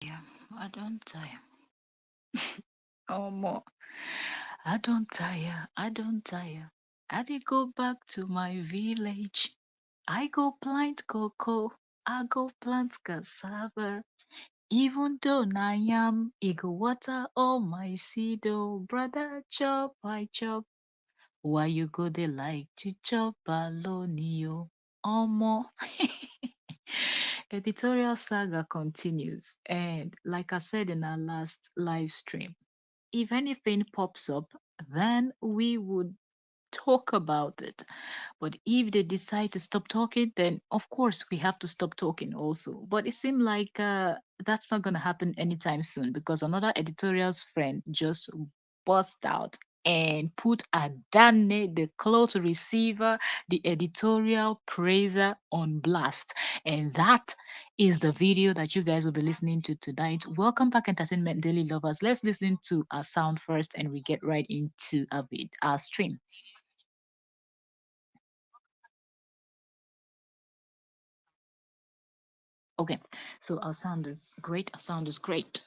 Yeah, I don't tire. Oh, more. I don't tire. I don't tire. I did go back to my village. I go plant cocoa. I go plant cassava. Even though I am, I go water all my seed. Oh, brother, chop, I chop. Why you go they like to chop alone, Omo. Editorial saga continues. And like I said in our last live stream, if anything pops up, then we would talk about it. But if they decide to stop talking, then of course we have to stop talking also. But it seemed like that's not going to happen anytime soon because another editorial's friend just bust out and put adanne, the cloth receiver, the editorial praiser, on blast. And that is the video that you guys will be listening to tonight. Welcome back, Entertainment Daily lovers. Let's listen to our sound first and we get right into our stream. Okay, so our sound is great. Our sound is great.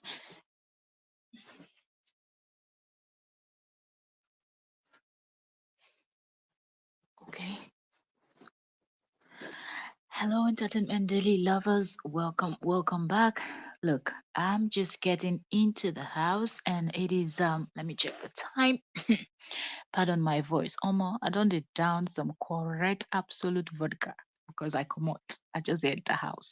Okay. Hello, Entertainment Daily lovers. Welcome back. Look, I'm just getting into the house and it is let me check the time. Pardon my voice. Omo, I don't did down some correct absolute vodka because I come out. I just enter the house.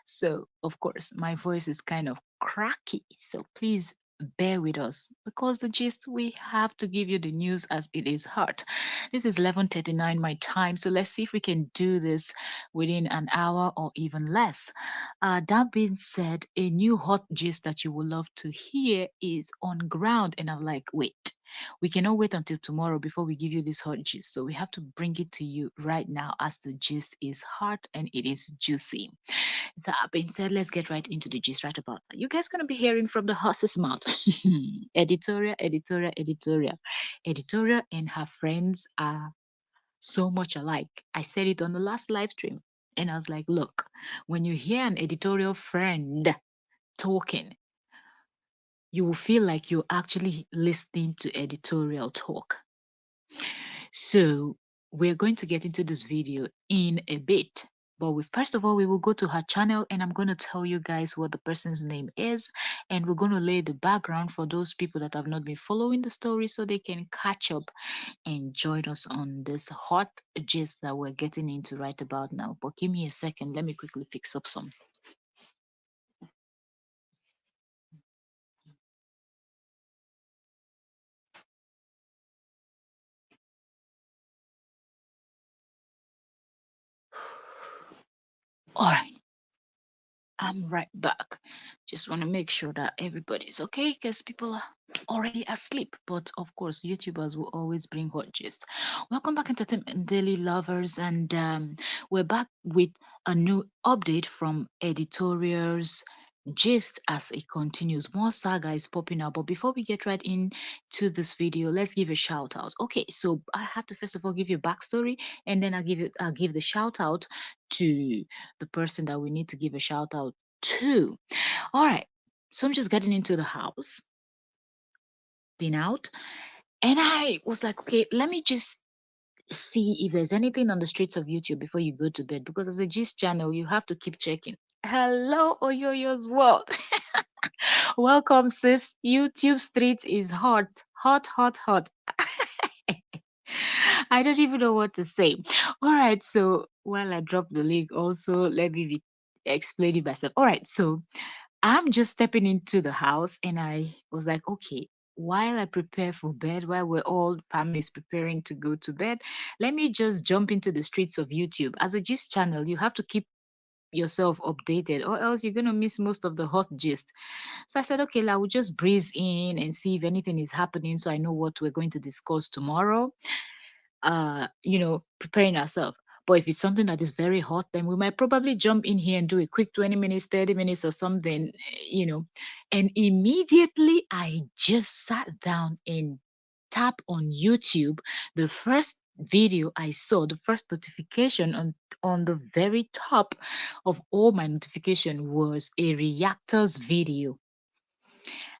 So, of course, my voice is kind of cracky. So, please bear with us because the gist we have to give you the news as it is hot. This is 11:39 my time. So, let's see if we can do this within an hour or even less. That being said, a new hot gist that you will love to hear is on ground. And I'm like, wait. We cannot wait until tomorrow before we give you this hot gist. So we have to bring it to you right now as the gist is hot and it is juicy. That being said, let's get right into the gist right about now. You guys gonna be hearing from the horse's mouth. Editorial, editorial, editorial. Editorial and her friends are so much alike. I said it on the last live stream. And I was like, look, when you hear an editorial friend talking, you will feel like you're actually listening to editorial talk. So we're going to get into this video in a bit. But first of all, we will go to her channel and I'm going to tell you guys what the person's name is. And we're going to lay the background for those people that have not been following the story so they can catch up and join us on this hot gist that we're getting into right about now. But give me a second. Let me quickly fix up some. All right. I'm right back. Just want to make sure that everybody's okay because people are already asleep. But of course, YouTubers will always bring hot gist. Welcome back, Entertainment Daily lovers. And we're back with a new update from editorials. Gist as it continues. More saga is popping up. But before we get right into this video, let's give a shout out. Okay, so I have to first of all give you a backstory and then I'll give the shout out to the person that we need to give a shout out to. All right. So I'm just getting into the house, been out, and I was like, okay, let me just see if there's anything on the streets of YouTube before you go to bed. Because as a gist channel, you have to keep checking. Hello, Oyoyo's world. Welcome, sis. YouTube street is hot, hot, hot, hot. I don't even know what to say. All right, so while I drop the link, also let me be explaining myself. All right, so I'm just stepping into the house and I was like, okay, while I prepare for bed, while we're all families preparing to go to bed, let me just jump into the streets of YouTube. As a gist channel, you have to keep yourself updated or else you're going to miss most of the hot gist. So I said, okay, I will just breeze in and see if anything is happening so I know what we're going to discuss tomorrow, preparing ourselves. But if it's something that is very hot, then we might probably jump in here and do a quick 20 minutes, 30 minutes or something, you know. And immediately I just sat down and tap on YouTube. The first video I saw, the first notification on the very top of all my notification was a reactors video.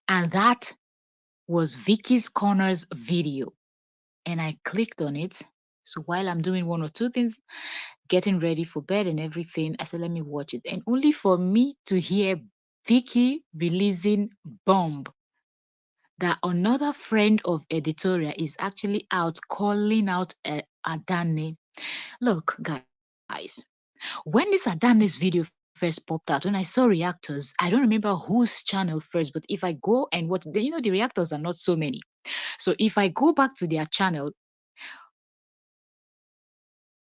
And that was Vicky's Corners video. And I clicked on it. So while I'm doing one or two things, getting ready for bed and everything, I said, let me watch it. And only for me to hear Vicky releasing bomb that another friend of editorial is actually out calling out Adanne. Look, guys, when this Adanne's video first popped out, when I saw reactors, I don't remember whose channel first, but if I go and watch, the reactors are not so many. So if I go back to their channel,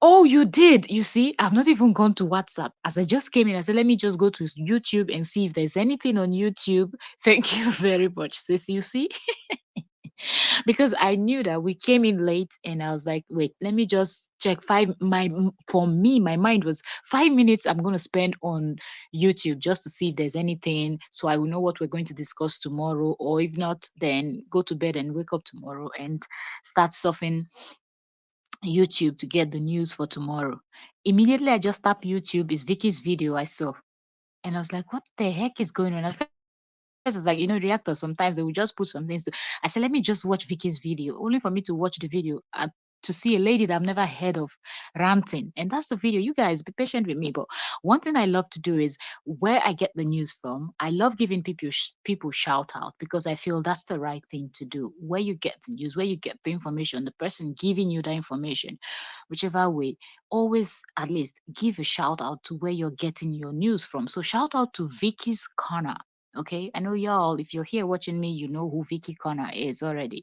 oh, you did. You see, I've not even gone to WhatsApp. As I just came in, I said, let me just go to YouTube and see if there's anything on YouTube. Thank you very much, sis. You see, because I knew that we came in late and I was like, wait, let me just check for me, my mind was 5 minutes I'm going to spend on YouTube just to see if there's anything so I will know what we're going to discuss tomorrow. Or if not, then go to bed and wake up tomorrow and start surfing YouTube to get the news for tomorrow. Immediately, I just tapped YouTube. It's Vicky's video I saw. And I was like, what the heck is going on? At first, I was like, reactors, sometimes they will just put some things. I said, let me just watch Vicky's video, only for me to watch the video and to see a lady that I've never heard of ranting. And that's the video. You guys, be patient with me. But one thing I love to do is where I get the news from, I love giving people shout out because I feel that's the right thing to do. Where you get the news, where you get the information, the person giving you the information, whichever way, always at least give a shout out to where you're getting your news from. So shout out to Vicky's Corner. Okay, I know y'all, if you're here watching me, you know who Vicky Connor is already.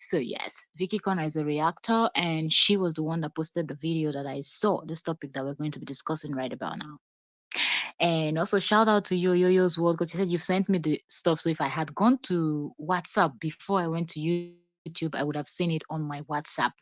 So yes, Vicky Connor is a reactor, and she was the one that posted the video that I saw, this topic that we're going to be discussing right about now. And also shout out to Yoyo's World, because you said you've sent me the stuff. So if I had gone to WhatsApp before I went to YouTube, I would have seen it on my WhatsApp.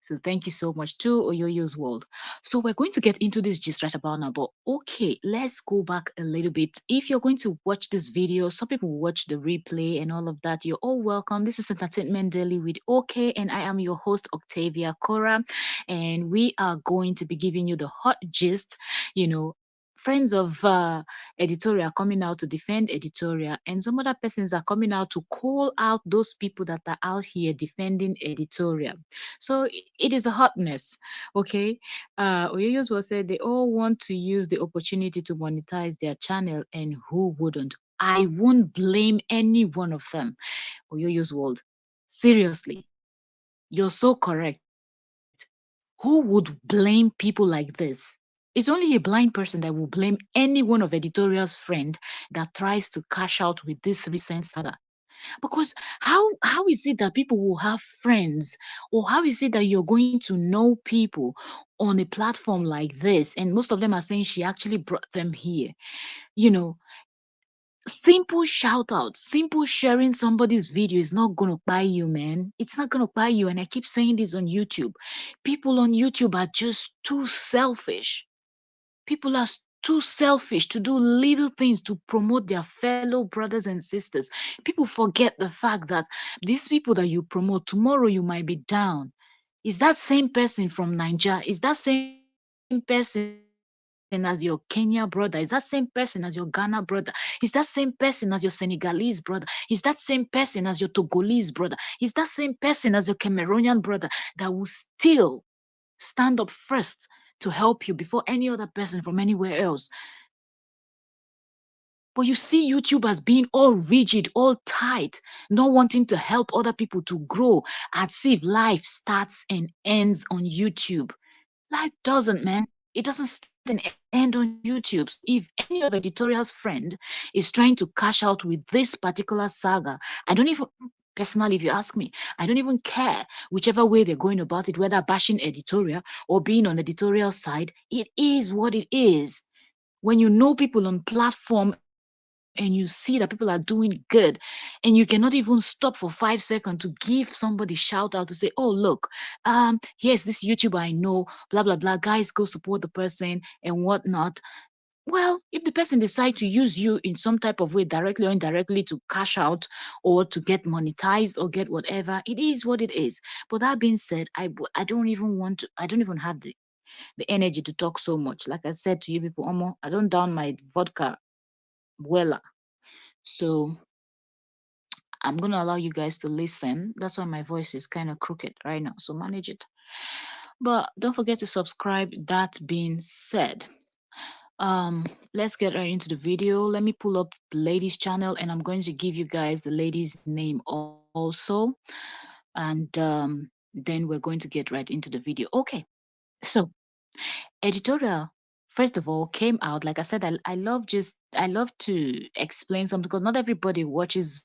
So thank you so much to Oyoyo's World. So we're going to get into this gist right about now. But okay, let's go back a little bit. If you're going to watch this video, some people will watch the replay and all of that. You're all welcome. This is Entertainment Daily with OK, and I am your host, Octavia Cora. And we are going to be giving you the hot gist, you know, friends of editorial coming out to defend editorial, and some other persons are coming out to call out those people that are out here defending editorial. So it is a hotness. Okay. Oyoyos will say they all want to use the opportunity to monetize their channel, and who wouldn't? I won't blame any one of them. Oyoyos world. Seriously, you're so correct. Who would blame people like this? It's only a blind person that will blame any one of editorial's friend that tries to cash out with this recent saga. Because how is it that people will have friends, or how is it that you're going to know people on a platform like this, and most of them are saying she actually brought them here? You know, simple shout out, simple sharing somebody's video is not gonna buy you, man. It's not gonna buy you. And I keep saying this on YouTube. People on YouTube are just too selfish. People are too selfish to do little things to promote their fellow brothers and sisters. People forget the fact that these people that you promote, tomorrow you might be down. Is that same person from Niger? Is that same person as your Kenya brother? Is that same person as your Ghana brother? Is that same person as your Senegalese brother? Is that same person as your Togolese brother? Is that same person as your Cameroonian brother that will still stand up first to help you before any other person from anywhere else? But you see YouTube as being all rigid, all tight, not wanting to help other people to grow, as if life starts and ends on YouTube. Life doesn't, man. It doesn't start and end on YouTube. So if any of editorial's friend is trying to cash out with this particular saga, I don't even, personally, if you ask me, I don't even care whichever way they're going about it, whether bashing editorial or being on editorial side. It is what it is. When you know people on platform and you see that people are doing good, and you cannot even stop for 5 seconds to give somebody shout out to say, oh look, here's this YouTuber I know, blah blah blah, guys, go support the person and whatnot. Well, if the person decide to use you in some type of way, directly or indirectly, to cash out or to get monetized or get whatever, it is what it is. But that being said, I don't even want to. I don't even have the energy to talk so much. Like I said to you people, Omo, I don't down my vodka well. So I'm gonna allow you guys to listen. That's why my voice is kind of crooked right now. So manage it. But don't forget to subscribe. That being said, um let's get right into the video. Let me pull up the ladies channel, and I'm going to give you guys the lady's name also, and then we're going to get right into the video. Okay, so editorial, first of all, came out. Like I said, I love to explain something because not everybody watches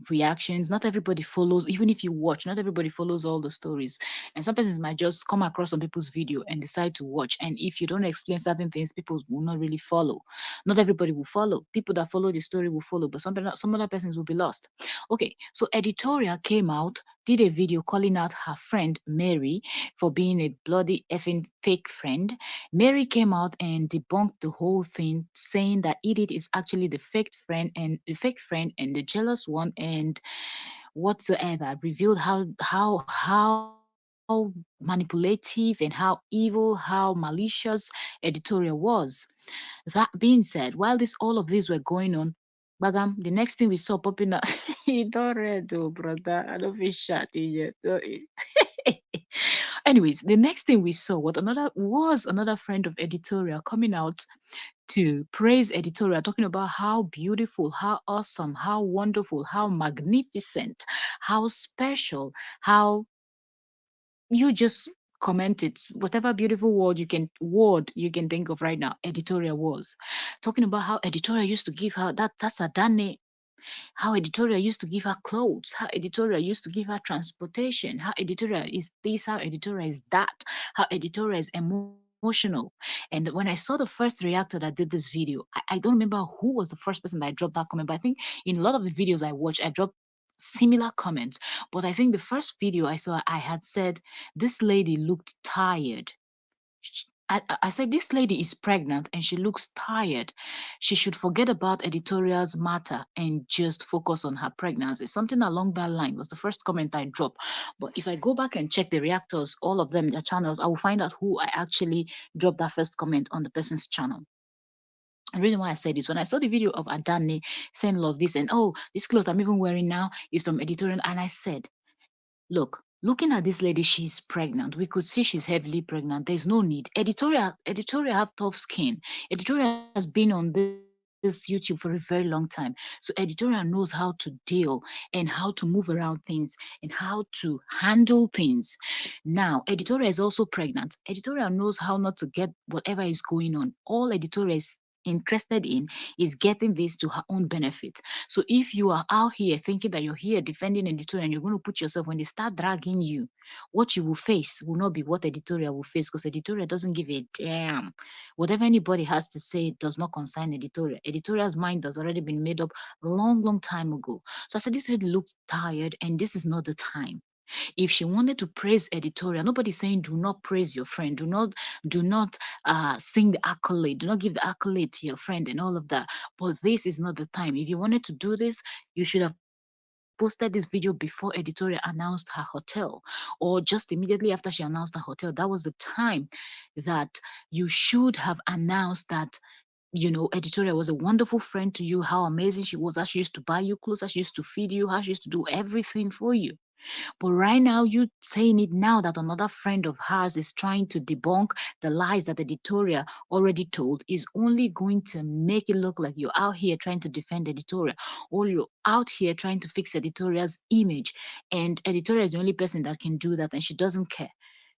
reactions, not everybody follows. Even if you watch, not everybody follows all the stories, and some persons might just come across some people's video and decide to watch, and if you don't explain certain things, people will not really follow. Not everybody will follow. People that follow the story will follow, but some other persons will be lost. Okay, so editorial came out, did a video calling out her friend Mary for being a bloody effing fake friend. Mary came out and debunked the whole thing, saying that Edith is actually the fake friend and the jealous one, and whatsoever. Revealed how manipulative and how evil, how malicious editorial was. That being said, while all of these were going on, Bagam, the next thing we saw popping up, he don't read, oh brother. I don't feel shot yet. Anyways, the next thing we saw was another friend of editorial coming out to praise editorial, talking about how beautiful, how awesome, how wonderful, how magnificent, how special, how you just comment it, whatever beautiful word you can think of right now. Editorial was talking about how editorial used to give her that's adanne, how editorial used to give her clothes, how editorial used to give her transportation, how editorial is this, how editorial is that, how editorial is emotional. And when I saw the first reactor that did this video, I don't remember who was the first person that I dropped that comment, but I think in a lot of the videos I watched, I dropped similar comments. But I think the first video I saw, I had said, this lady looked tired. I said, this lady is pregnant and she looks tired. She should forget about editorials matter and just focus on her pregnancy. Something along that line was the first comment I dropped. But if I go back and check the reactors, all of them, their channels, I will find out who I actually dropped that first comment on the person's channel. The reason why I said this, when I saw the video of Adani saying love this and oh, this clothes I'm even wearing now is from editorial, and I said, look, looking at this lady, she's pregnant. We could see she's heavily pregnant. There's no need. Editorial have tough skin. Editorial has been on this YouTube for a very long time. So editorial knows how to deal and how to move around things and how to handle things. Now, editorial is also pregnant. Editorial knows how not to get whatever is going on. All editorial is interested in is getting this to her own benefit. So if you are out here thinking that you're here defending editorial and you're going to put yourself, when they start dragging you, what you will face will not be what editorial will face, because editorial doesn't give a damn. Whatever anybody has to say does not concern editorial. Editorial's mind has already been made up long, long time ago. So I said, this lady looks tired and this is not the time. If she wanted to praise editorial, nobody's saying do not praise your friend, do not sing the accolade, do not give the accolade to your friend and all of that. But this is not the time. If you wanted to do this, you should have posted this video before editorial announced her hotel, or just immediately after she announced her hotel. That was the time that you should have announced that, editorial was a wonderful friend to you, how amazing she was, how she used to buy you clothes, how she used to feed you, how she used to do everything for you. But right now, you saying it now that another friend of hers is trying to debunk the lies that editorial already told is only going to make it look like you're out here trying to defend editorial, or you're out here trying to fix editorial's image. And editorial is the only person that can do that, and she doesn't care.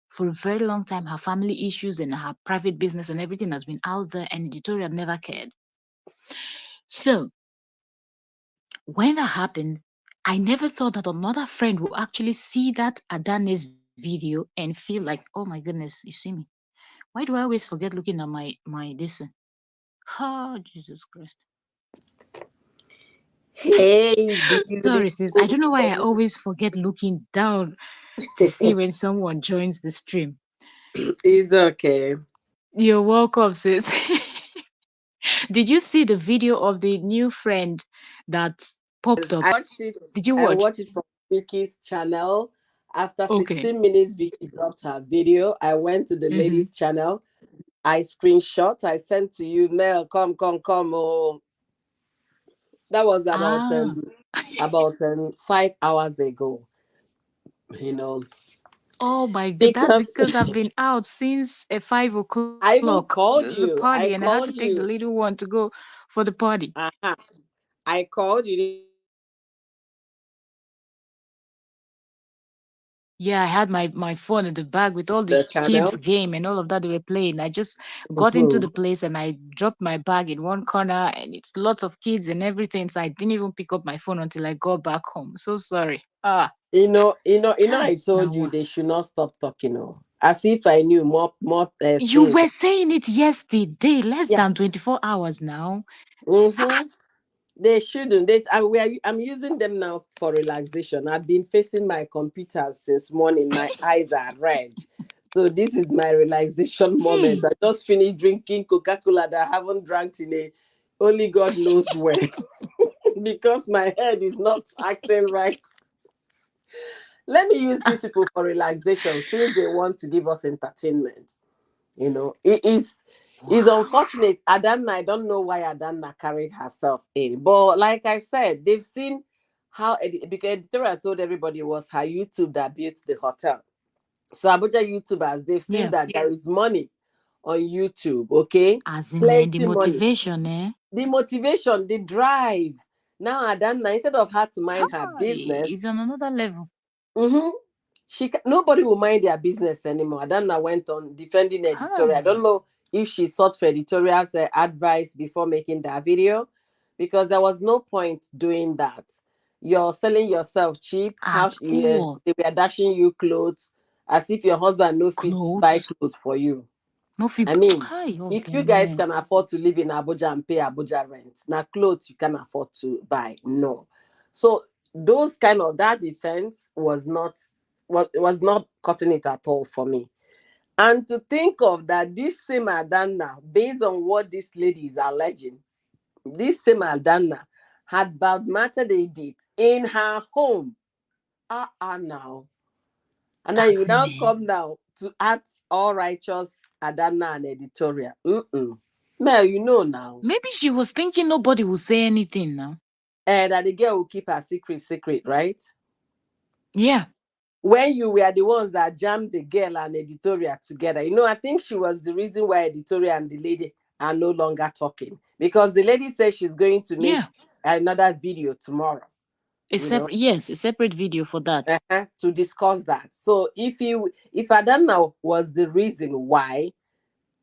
For a very long time, her family issues and her private business and everything has been out there, and editorial never cared. So when that happened, I never thought that another friend would actually see that Adane's video and feel like, oh my goodness, you see me. Why do I always forget looking at my this? Oh, Jesus Christ. Hey, Sorry, sis. I beautiful don't know why I face. always forget looking down to see when someone joins the stream. It's okay. You're welcome, sis. Did you see the video of the new friend that popped up? I watched it. Did you I watch? watched it from Vicky's channel. After Okay. 16 minutes, Vicky dropped her video. I went to the Mm-hmm. lady's channel. I screenshot. I sent to you, Mel. Come, come, come. Oh, that was Ah. about 5 hours ago. You know, Oh my god, that's because because I've been out since 5 o'clock. I even There's a called party you. and I I had to take the called little you. one to go for the party. Uh-huh. I called you. Didn't pick up. I said, "Where are you?" You said, "I'm at the Yeah, I had my phone in the bag with all the channel." kids game and all of that they were playing. I just got into Mhm. the place and I dropped my bag in one corner and it's lots of kids and everything. So I didn't even pick up my phone until I got back home. So sorry. Ah, I chai. told Now you what? they should not stop talking. Oh, as if I knew more You things. were saying it yesterday, less Yeah. than 24 hours now. Ah, Mm-hmm. They shouldn't. I'm using them now for relaxation. I've been facing my computer since morning. My eyes are red. So this is my relaxation moment. hey. I just finished drinking Coca-Cola that I haven't drank in a only God knows when because my head is not acting right. Let me use these people for relaxation since they want to give us entertainment. It is Wow. unfortunate. Adanna, I don't know why Adanna carried herself in, but like I said, they've seen how because editorial told everybody it was her YouTube that built the hotel. So Abuja YouTubers, they've seen Yeah. that there is money on YouTube. Okay, As in the plenty money. motivation, eh? The motivation, the drive. Now Adanna, instead of her to mind her Hi, business, it's on another level. mhm, nobody will mind their business anymore. Adanna went on defending editorial. I don't Hi. know if she sought for editorial's advice before making that video, because there was no point doing that. You're selling yourself cheap. At all. They were dashing you clothes as if your husband no fit buy Clothes. clothes for you. No fit. I mean, Hi, oh if you guys damn. can afford to live in Abuja and pay Abuja rent, now clothes you can afford to buy. No. So those kind of that defense was not cutting it at all for me. And to think of that this same Adana, based on what this lady is alleging, this same Adana had bad matter they did in her home. Now. And then you As in, now come now to act all righteous Adana and editorial. Mm-mm. Mel, you know now. maybe she was thinking nobody will say anything now. And that the girl will keep her secret, right? Yeah, When you were the ones that jammed the girl and editorial together. I think she was the reason why editorial and the lady are no longer talking. Because the lady says she's going to make yeah. another video tomorrow, A you know, separate, yes, a separate video for that. to discuss that. So if Adana was the reason why,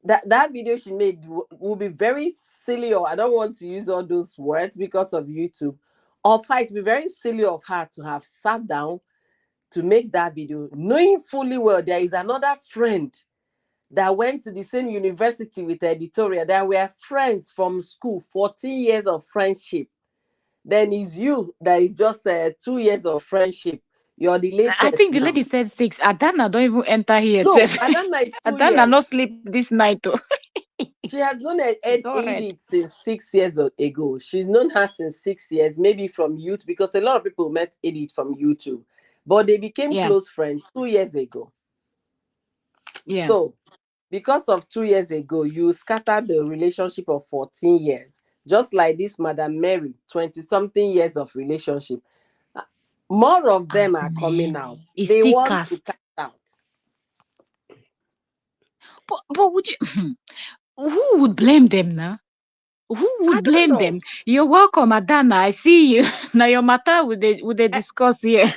that video she made will be very silly, or I don't want to use all those words because of YouTube. Of her, it be very silly of her to have sat down to make that video, knowing fully well there is another friend that went to the same university with editorial. That were friends from school, 14 years of friendship. Then it's you that is just 2 years of friendship. You're the I latest think the now. lady said 6. Adana don't even enter here, No, sef. Adana is two Adana not years. sleep this night, though. She has known She's all red. Edith since 6 years ago. She's known her since 6 years, maybe from YouTube, because a lot of people met Edith from YouTube. But they became Yeah, close friends 2 years ago. yeah. So, because of 2 years ago, you scattered the relationship of 14 years. Just like this Madam Mary, 20 something years of relationship. Uh, More of them As are in, coming out. it's They still want to cast. cash out. But would you? Who would blame them now? Who I would don't blame know. them? You're welcome, Adana. I see you. Now your matter would they Eh, discuss here?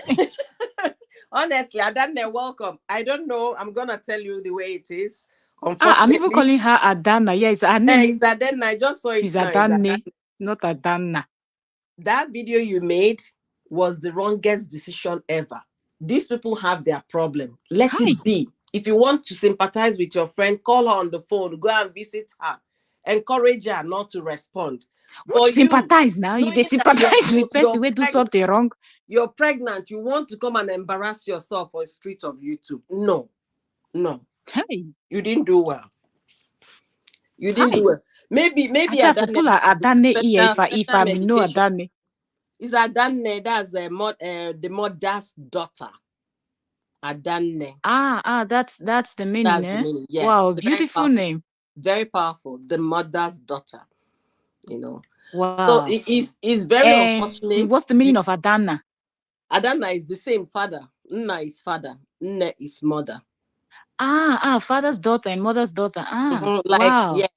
Honestly, Adanne, welcome. I don't know. I'm gonna tell you the way it is. I'm even Unfortunately, calling her Adana. Yeah, it's her name. it's Adanne. I just saw it It's now. It's Adane, Adanne. not Adana. That video you made was the wrongest decision ever. These people have their problem. Let Hi. it be. If you want to sympathize with your friend, call her on the phone, go and visit her, encourage her not to respond. Which But you, sympathize now? You knowing they that sympathize with person who do something wrong. you're pregnant, you want to come and embarrass yourself on the streets of YouTube. No, no, Hi. you didn't do well. You didn't do Hi. well. I maybe say for Adanne pull has a Adanne ear if special I know medication. Adanne. Is Adanne, that's the mother's daughter. Adanne. That's the meaning, That's the eh? meaning. Yes. Wow, The very beautiful powerful. name. Very powerful. The mother's daughter, you know. So Wow. it is very And what's the meaning unfortunate. of Adana? Adanna is the same father. Nna is father. Nne is mother. Father's daughter and mother's daughter. Like, Wow. yeah.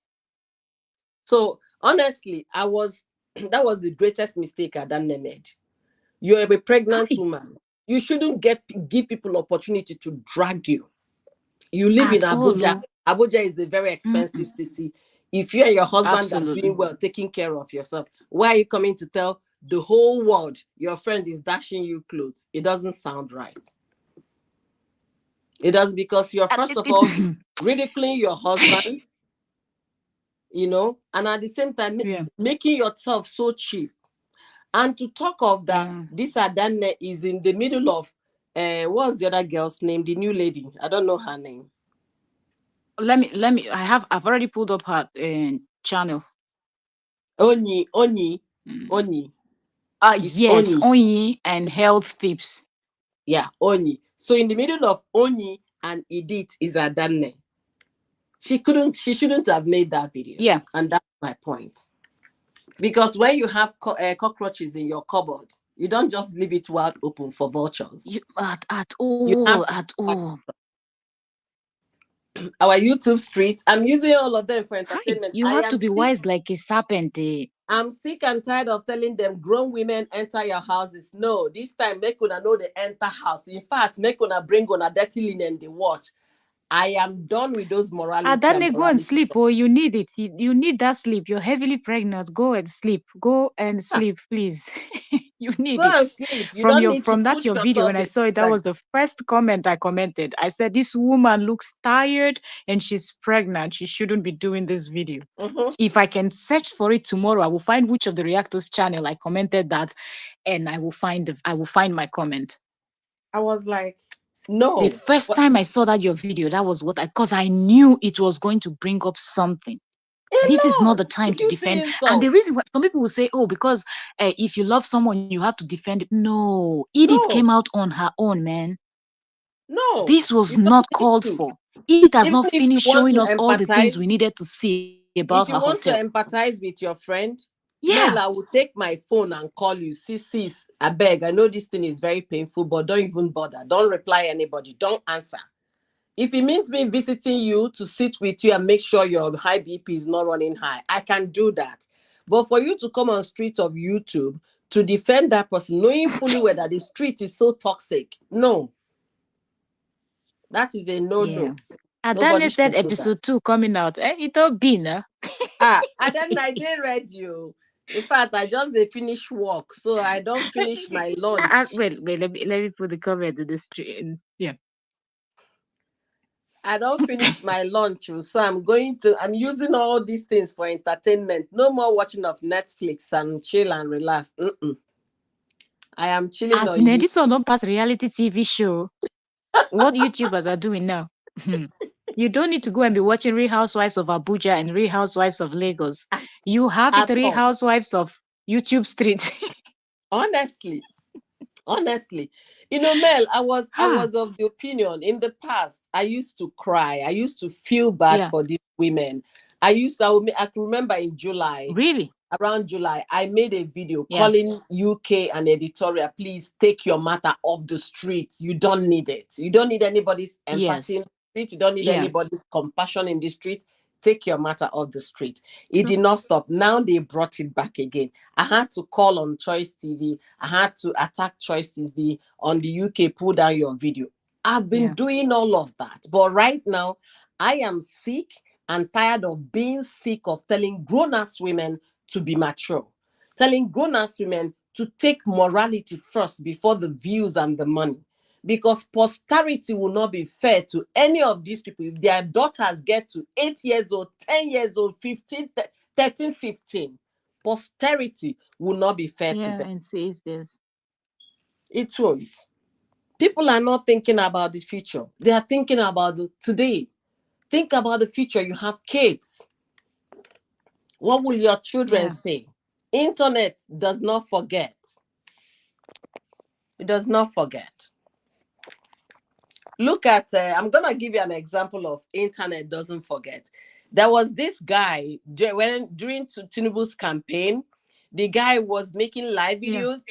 So honestly, that was the greatest mistake Adanne made. You're a pregnant Hi. woman. You shouldn't give people opportunity to drag you. You live in At all, Abuja. oh. Abuja is a very expensive Mm-mm. city. If you and your husband are doing Absolutely. well, taking care of yourself, why are you coming to tell the whole world your friend is dashing you clothes? It doesn't sound right. It does, because you're At- first It, of it, all ridiculing your husband, and at the same time yeah. making yourself so cheap. And to talk of that, Yeah. this Adanne is in the middle of what's the other girl's name? The new lady. I don't know her name. Let me I've already pulled up her channel. Onyi. Mm. Onyi. It's Yes, Onyi. Onyi and health tips. Yeah, Onyi. So in the middle of Onyi and Edith is Adanne. She shouldn't have made that video. Yeah. And that's my point. Because when you have cockroaches in your cupboard, you don't just leave it wide open for vultures. You at You all, have to at all. our YouTube street. I'm using all of them for Hi, entertainment. you have to be wise like a serpent. I'm sick and tired of telling them grown women enter your houses. No, this time make una know they enter house. In fact, make una bring una dirty linen they watch. I am done with those morality and Adane, go and morality. sleep. Oh, you need it. You need that sleep. You're heavily pregnant. Go and sleep. Go and Ah, sleep, please. You go need it. and sleep. You don't need to From that put your video, when yourself I in saw it, that danger. was the first comment I commented. I said, "This woman looks tired and she's pregnant. She shouldn't be doing this video." Mhm. If I can search for it tomorrow, I will find which of the reactors channel I commented that, and I will find my comment. I was like, The no. first What? time I saw that your video, that was what I, because I knew it was going to bring up something. A This is not lot. the time If to you see defend. And the insults, reason why some people will say, oh, because if you love someone, you have to defend it. No, Edith came no, out on her own, man. no, This was you don't not need called to. for. Edith has Even not if you finished want showing to us all the things we empathize, needed to see about her if you hotel. want to empathize with your friend, Yeah, Mel, I will take my phone and call you. Sis, I beg. I know this thing is very painful, but don't even bother. Don't reply anybody. Don't answer. If it means me visiting you to sit with you and make sure your high BP is not running high, I can do that. But for you to come on street of YouTube to defend that person, knowing fully well that the street is so toxic, no, that is a no. yeah. Nobody Adane said should do that. episode 2 coming out. It all been, And then I did read you. In fact, I just they finish work, so I don't finish my lunch. wait, let me put the comment in the stream. Yeah. I don't finish my lunch, oh, so I'm using all these things for entertainment. No more watching of Netflix and chill and relax. Mm-mm. I am chilling As on in, you. this one don't pass reality TV show. What YouTubers are doing now. You don't need to go and be watching Real Housewives of Abuja and Real Housewives of Lagos. You have it, At Real all. Housewives of YouTube Street. Honestly, honestly, Mel, I Ah, was of the opinion in the past. I used to cry. I used to feel bad yeah, for these women. I can remember in July, really? around July, I made a video Yeah, calling UK and editorial, please take your matter off the street. You don't need it. You don't need anybody's empathy yes, in the street. You don't need yeah, anybody's compassion in the street. Take your matter off the street. It true. did not stop. Now they brought it back again. I had to call on Choice TV. I had to attack Choice TV on the UK, pull down your video. I've been Yeah, doing all of that. But right now, I am sick and tired of being sick of telling grown ass women to be mature, telling grown ass women to take morality first before the views and the money. Because posterity will not be fair to any of these people if their daughters get to 8 years old, 10 years old, 15, 13, 15. Posterity will not be fair to yeah, them. and says this. It won't. People are not thinking about the future, they are thinking about the today. Think about the future. You have kids. What will your children Yeah. say? Internet does not forget. It does not forget. Look at, I'm going to give you an example of internet doesn't forget. There was this guy during Tinubu's campaign, the guy was making live Yeah. videos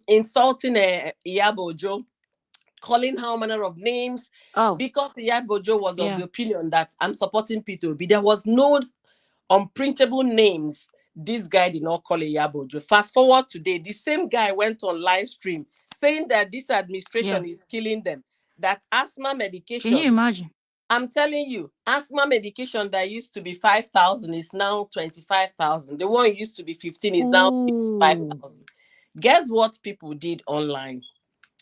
insulting Iyabojo, calling how manner of names, Oh, because Iyabojo was of yeah. the opinion that I'm supporting P2B. There was no unprintable names. This guy did not call Iyabojo. Fast forward today, the same guy went on live stream saying that this Yeah. administration is killing them, that asthma Can you medication, imagine? I'm telling you, asthma medication that used to be 5,000 is now 25,000. The one used to be 15 is now Ooh. 5,000. Guess what people did online?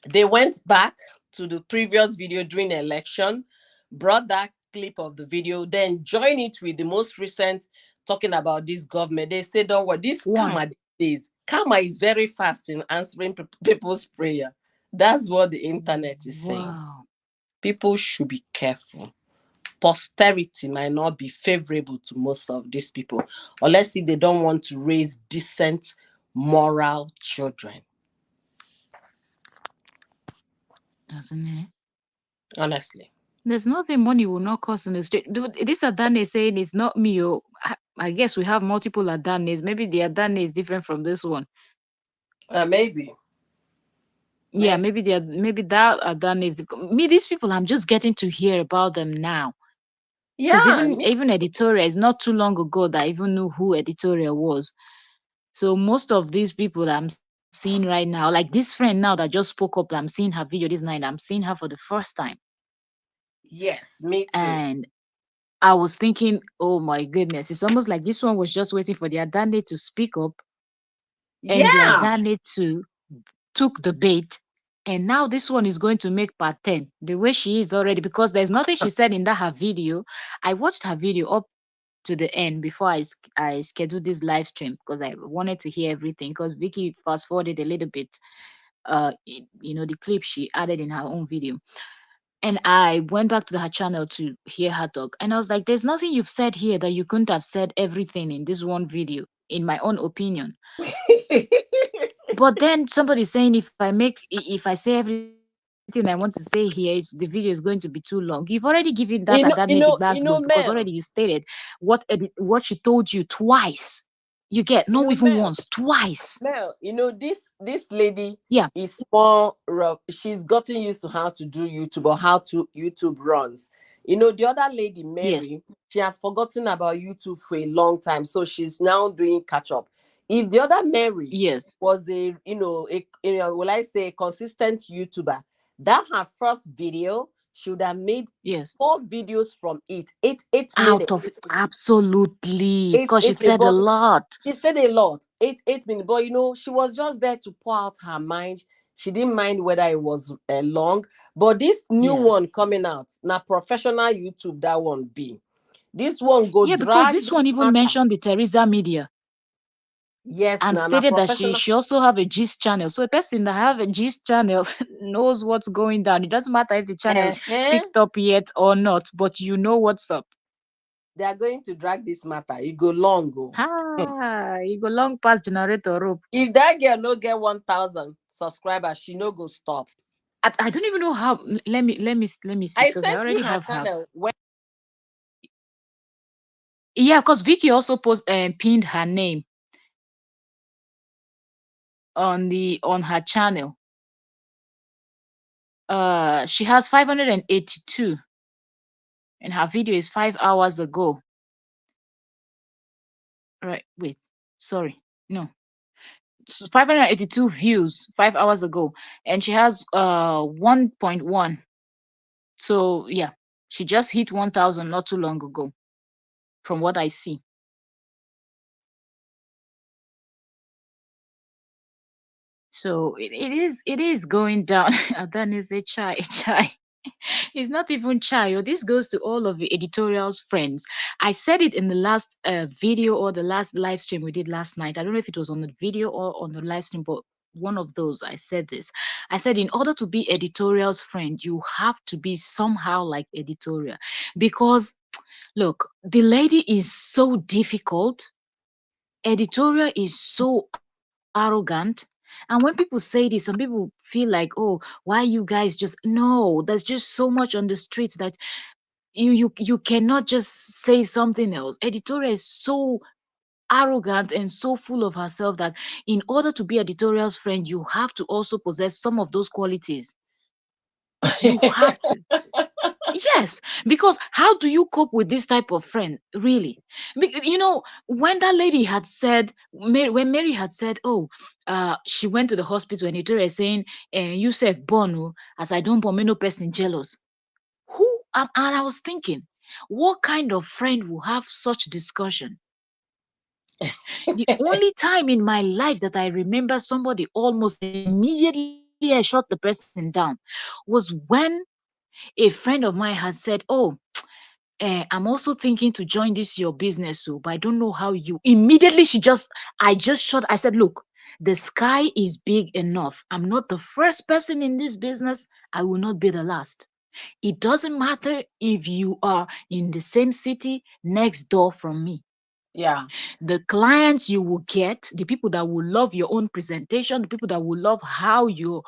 They went back to the previous video during the election, brought that clip of the video, then join it with the most recent talking about this government. They say, don't worry, this One. karma days, karma is very fast in answering people's prayer. That's what the internet is saying. Wow. People should be careful. Posterity might not be favorable to most of these people, unless if they don't want to raise decent, moral children. Doesn't it? Honestly. There's nothing money will not cost in the street. This Adane is saying it's not me. Oh, I guess we have multiple Adanes. Maybe the Adane is different from this one. Maybe. Yeah, Maybe. maybe that Adane is me. These people, I'm just getting to hear about them now. Because Yeah. even editorial is not too long ago that I even knew who editorial was. So most of these people that I'm seeing right now, like this friend now that just spoke up, I'm seeing her video this night. I'm seeing her for the first time, Yes, me too. and I was thinking, oh my goodness, it's almost like this one was just waiting for the Adane to speak up, and the Yeah. Adane to took the bait. And now this one is going to make part 10 the way she is already, because there's nothing she said in that her video. I watched her video up to the end before I scheduled this live stream because I wanted to hear everything, because Vicky fast forwarded a little bit, the clip she added in her own video. And I went back to her channel to hear her talk. And I was like, there's nothing you've said here that you couldn't have said everything in this one video, in my own opinion. But then somebody saying if I say everything I want to say here, the video is going to be too long. You've already given that Adane the bus bus because already you Mel, stated what she told you twice. You get no even Mel, once, twice. Mel, this lady Yeah, is more rough. She's gotten used to how to do YouTube or how to YouTube runs. The other lady, yes, Mary, she has forgotten about YouTube for a long time, so she's now doing catch up. If the other Mary yes, was will I say, a consistent YouTuber, that her first video should have made yes. 4 videos from it, eight Out of minutes, absolutely, because she 8 minutes. said a But lot. she said a lot. 8 minutes. But she was just there to pour out her mind. She didn't mind whether it was long. But this new Yeah. one coming out, now professional YouTube, that one be. This one go Yeah, because drag this one this even matter. mentioned the Teresa Media Yes, and now stated that professional. she also have a gist channel. So a person that have a gist channel knows what's going down. It doesn't matter if the channel Uh-huh. picked up yet or not, but you know what's up. They are going to drag this matter. You go long, go. You go long past generator rope. If that girl no get 1,000 subscribers, she no go stop. I don't even know how. Let me see, I because I sent you already her have her. channel. When Yeah, because Vicky also pinned her name on her channel. She has 582, and her video is 5 hours ago. Right? Wait, sorry, no, 582 views 5 hours ago, and she has 1.1. So yeah, she just hit 1,000 not too long ago, from what I see. So it is going down. And then is a chai chai. It's not even chai. This goes to all of the editorial's friends. I said it in the last video or the last live stream we did last night. I don't know if it was on the video or on the live stream, but one of those I said this. I said in order to be editorial's friend, you have to be somehow like editorial, because look, the lady is so difficult. editorial is so arrogant. And when people say this, some people feel like, oh, why you guys just no, there's just so much on the streets that you cannot just say something else. Editorial is so arrogant and so full of herself that in order to be editorial's friend, you have to also possess some of those qualities. You have to. Yes, because how do you cope with this type of friend, really? When that lady had said, when Mary had said, oh, she went to the hospital and Victoria saying, Yusuf Bono, as I don't born, me no person jealous. And I was thinking, what kind of friend will have such discussion? The only time in my life that I remember somebody almost immediately I shut the person down was when a friend of mine had said, oh, I'm also thinking to join this your business, so but I don't know how you immediately I just shut. I said, look, the sky is big enough. I'm not the first person in this business. I will not be the last. It doesn't matter if you are in the same city next door from me. Yeah, The clients you will get, the people that will love your own presentation, the people that will love how you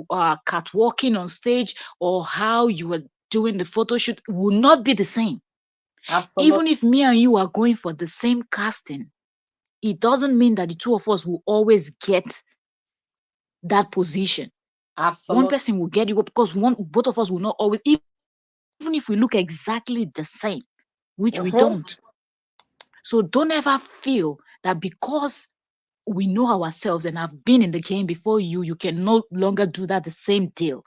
are catwalking on stage or how you are doing the photo shoot will not be the same. absolutely, Even if me and you are going for the same casting, it doesn't mean that the two of us will always get that position. One absolutely. person will get it because one both of us will not always, even if we look exactly the same, which we don't. Hmm. So don't ever feel that because we know ourselves and have been in the game before you can no longer do that the same deal.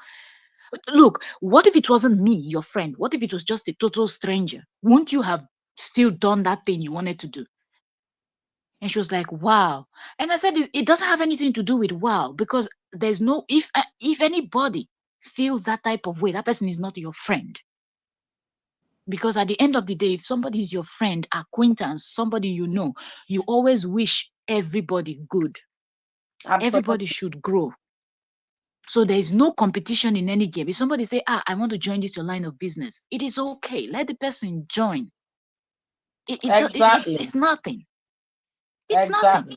Look, what if it wasn't me, your friend? What if it was just a total stranger? Won't you have still done that thing you wanted to do? And she was like, wow. And I said, it doesn't have anything to do with wow, because there's no, if anybody feels that type of way, that person is not your friend. Because at the end of the day, if somebody is your friend, acquaintance, somebody you know, you always wish everybody good. Everybody Absolutely. should grow. So there is no competition in any game. If somebody say, I want to join this your line of business, it is okay. Let the person join. It's Exactly. nothing. It's nothing. Exactly.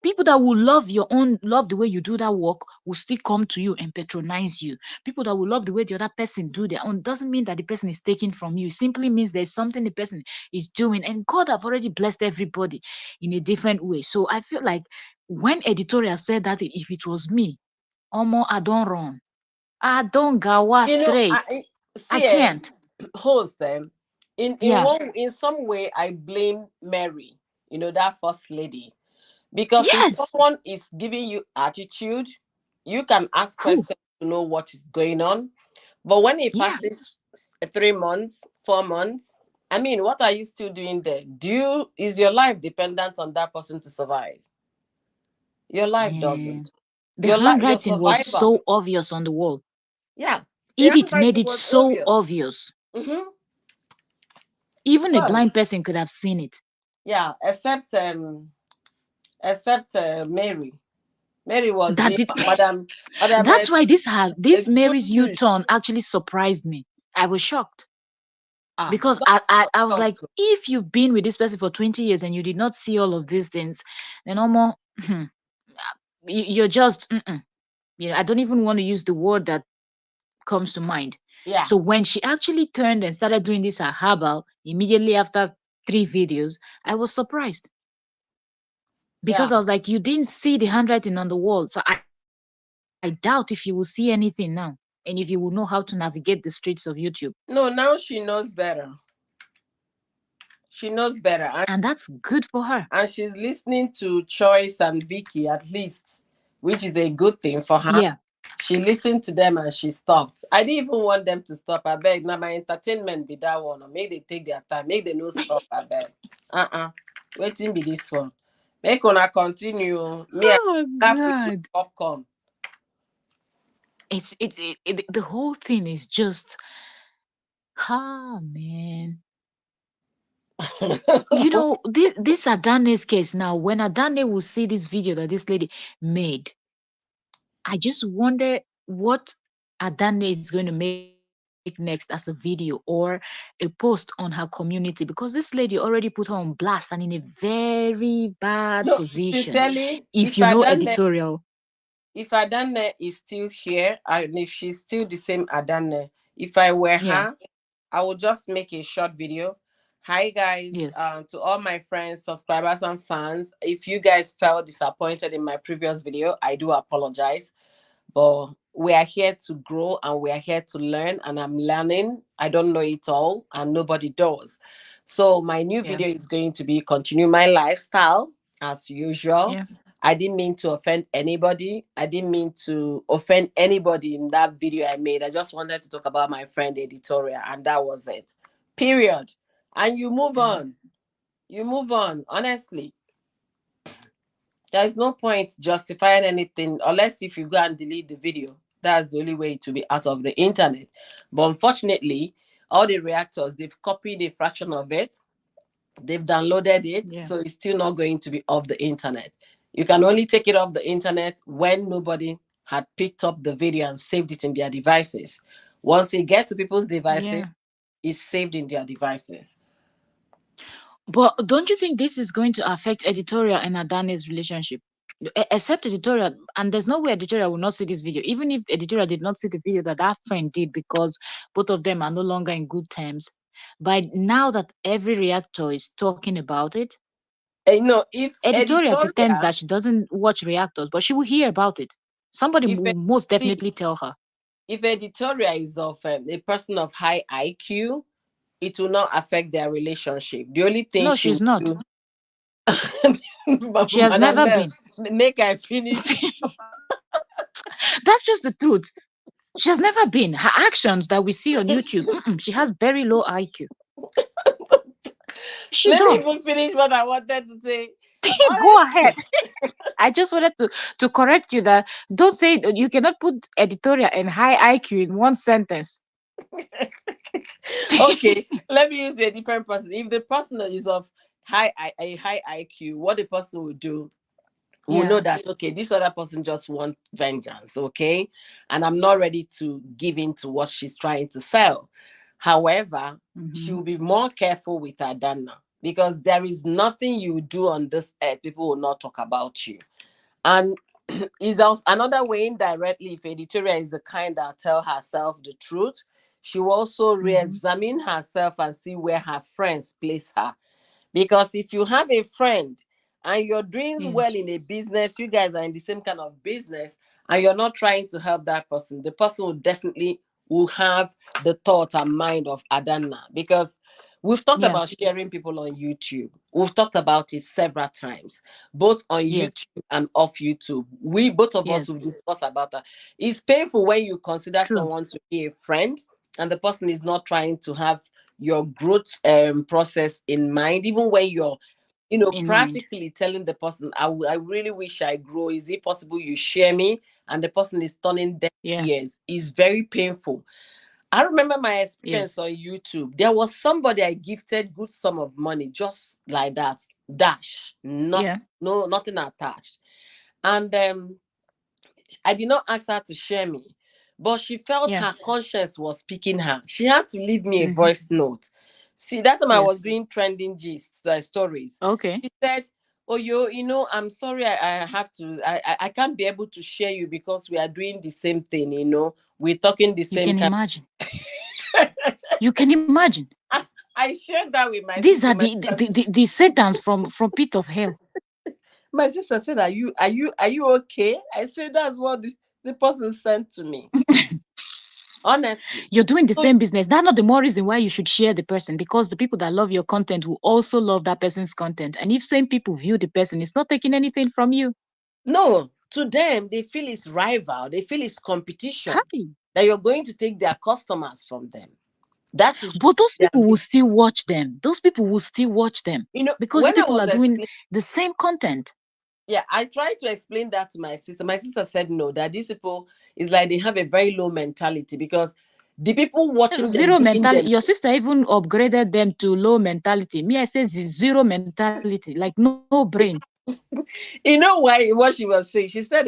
People that will love the way you do that work will still come to you and patronize you. People that will love the way the other person do their own doesn't mean that the person is taking from you. It simply means there's something the person is doing, and God have already blessed everybody in a different way. So I feel like when editorial said that, if it was me, Omo, I don't run. I don't go You know, straight. I see, can't. host Yeah. in some way I blame Mary, that first lady. Because if Yes. someone is giving you attitude, you can ask Who? questions to know what is going on. But when it Yeah. passes 3 months, 4 months, I mean, what are you still doing there? Is your life dependent on that person to survive? Your life Man. doesn't. The Your handwriting was survival. so obvious on the wall. Yeah, the Edith made handwriting it was so obvious. obvious. Mm-hmm. It Even a blind was. person could have seen it. Yeah, except Mary. Mary was That being did. Madam That's why a this good Mary's douche. U-turn actually surprised me. I was shocked because That I was was like, if you've been with this person for 20 years and you did not see all of these things, then almost you're just I don't even want to use the word that comes to mind. yeah. So when she actually turned and started doing this at herbal immediately after 3 videos, I was surprised Yeah. because I was like, you didn't see the handwriting on the wall. So I doubt if you will see anything now and if you will know how to navigate the streets of YouTube. No, now she knows better. She knows better. And that's good for her. And she's listening to Choice and Vicky at least, which is a good thing for her. Yeah. She listened to them and she stopped. I didn't even want them to stop. I beg. Now my entertainment be that one. Or make they take their time. Make they no stop. I beg. Waiting be this one. Make una continue. Me, I Oh laugh with my God. popcorn. The whole thing is just, ah, man. This Adane's case now, when Adane will see this video that this lady made, I just wonder what Adane is going to make of it. take next as a video or a post on her community, because this lady already put her on blast and in a very bad No, position. sincerely, If you know editorial, if Adanne is still here and if she's still the same Adanne, if I were yeah, her, I will just make a short video. Hi guys, yes, to all my friends, subscribers, and fans. If you guys felt disappointed in my previous video, I do apologize. But we are here to grow and we are here to learn, and I'm learning. I don't know it all, and nobody does. So my new yeah, video is going to be continue my lifestyle as usual. yeah, I didn't mean to offend anybody. I didn't mean to offend anybody in that video I made. I just wanted to talk about my friend editorial, and that was it. Period. And you move yeah, on. You move on. Honestly, there is no point justifying anything unless if you go and delete the video. That's the only way to be out of the internet. But unfortunately, all the reactors, they've copied a fraction of it, they've downloaded it, yeah, so it's still not going to be off the internet. You can only take it off the internet when nobody had picked up the video and saved it in their devices. Once it gets to people's devices, yeah. it's saved in their devices. But don't you think this is going to affect editorial and Adane's relationship? Except editorial, and there's no way editorial will not see this video, even if editorial did not see the video that that friend did, because both of them are no longer in good terms. By now that every reactor is talking about it, If editorial pretends editorial, that she doesn't watch reactors, but she will hear about it. Somebody if will most see, definitely tell her. if editorial is of a person of high IQ, it will not affect their relationship. The only thing No, she she's will not. do, She has Madam never Mel, been. make I finish. That's just the truth. She has never been. Her actions that we see on YouTube, she has very low IQ. She Let me does. even finish what I wanted to say. Go ahead. Honestly, I just wanted to correct you that don't say you cannot put editorial and high IQ in one sentence. okay, let me use a different person. If the person is of a high IQ, what the person will do will know Yeah. that okay, this other person just wants vengeance, okay, and I'm not ready to give in to what she's trying to sell. However, she Hmm. will be more careful with her Dana because there is nothing you do on this earth people will not talk about you. And is also another way indirectly if editorial is the kind that tell herself the truth, she will also Hmm. re-examine herself and see where her friends place her. Because if you have a friend and you're doing well Yes. in a business, you guys are in the same kind of business, and you're not trying to help that person, the person will definitely will have the thought and mind of Adana. Because we've talked Yeah. about sharing people on YouTube. We've talked about it several times, both on Yes. YouTube and off YouTube. We both of us Yes. will discuss about that. It's painful when you consider True. someone to be a friend and the person is not trying to have your growth process in mind, even when you're In mind. practically telling the person, I really wish I grow. Is it possible you share me? And the person is turning deaf Yeah. ears. It's very painful. I remember my experience Yes. on YouTube. There was somebody I gifted good sum of money, just like that, dash, not Yeah. no nothing attached. And I did not ask her to share me, but she felt Yeah. her conscience was speaking her. She had to leave me a Hmm. voice note. See, that time I was Yes. doing trending gist stories. Okay. She said, "Oh, I'm sorry, I have to, I can't be able to share you because we are doing the same thing. We're talking the You same can kind." imagine. You can imagine. I shared that with my These sister. are the Satans from pit of hell. My sister said, "Are you okay?" I said, "That's what the person sent to me." Honestly. You're doing the So same business. That's not the more reason why you should share the person, because the people that love your content will also love that person's content. And if same people view the person, it's not taking anything from you. no, to them, they feel it's rival, they feel it's competition, Hi. that you're going to take their customers from them. That is But those their people will business. still watch them. Those people will still watch them because the When I people was are doing explaining, the same content. yeah, I tried to explain that to my sister. My sister said no, that these people is like they have a very low mentality because the people watching them Zero doing them. mentality. Your sister even upgraded them to low mentality. Me, I say zero mentality, like no brain. Why what she was saying? She said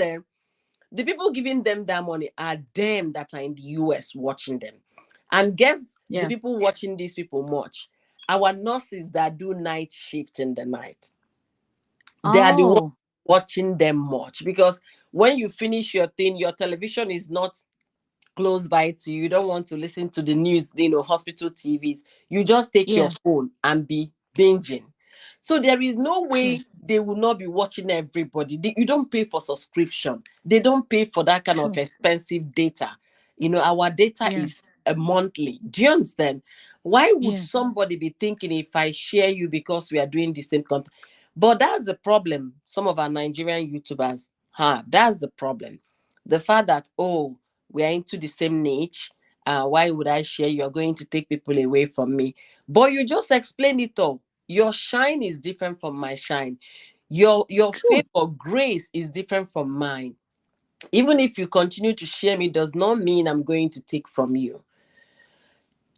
the people giving them that money are them that are in the US watching them. And guess the Yeah. people watching these people much? Our nurses that do night shift in the night. They are the ones Oh, watching them much, because when you finish your thing, your television is not close by to you. You don't want to listen to the news, hospital TVs. You just take your yeah. phone and be binging. So there is no True. way they will not be watching everybody. You don't pay for subscription. They don't pay for that kind of True. expensive data. Our data Yeah. is a monthly. Do you understand? Why would Yeah. somebody be thinking if I share you because we are doing the same content? But that's the problem some of our Nigerian YouTubers have. That's the problem. The fact that, oh, we are into the same niche. Why would I share? You're going to take people away from me. But you just explained it all. Your shine is different from my shine. Your True. favor, grace is different from mine. Even if you continue to share me, does not mean I'm going to take from you.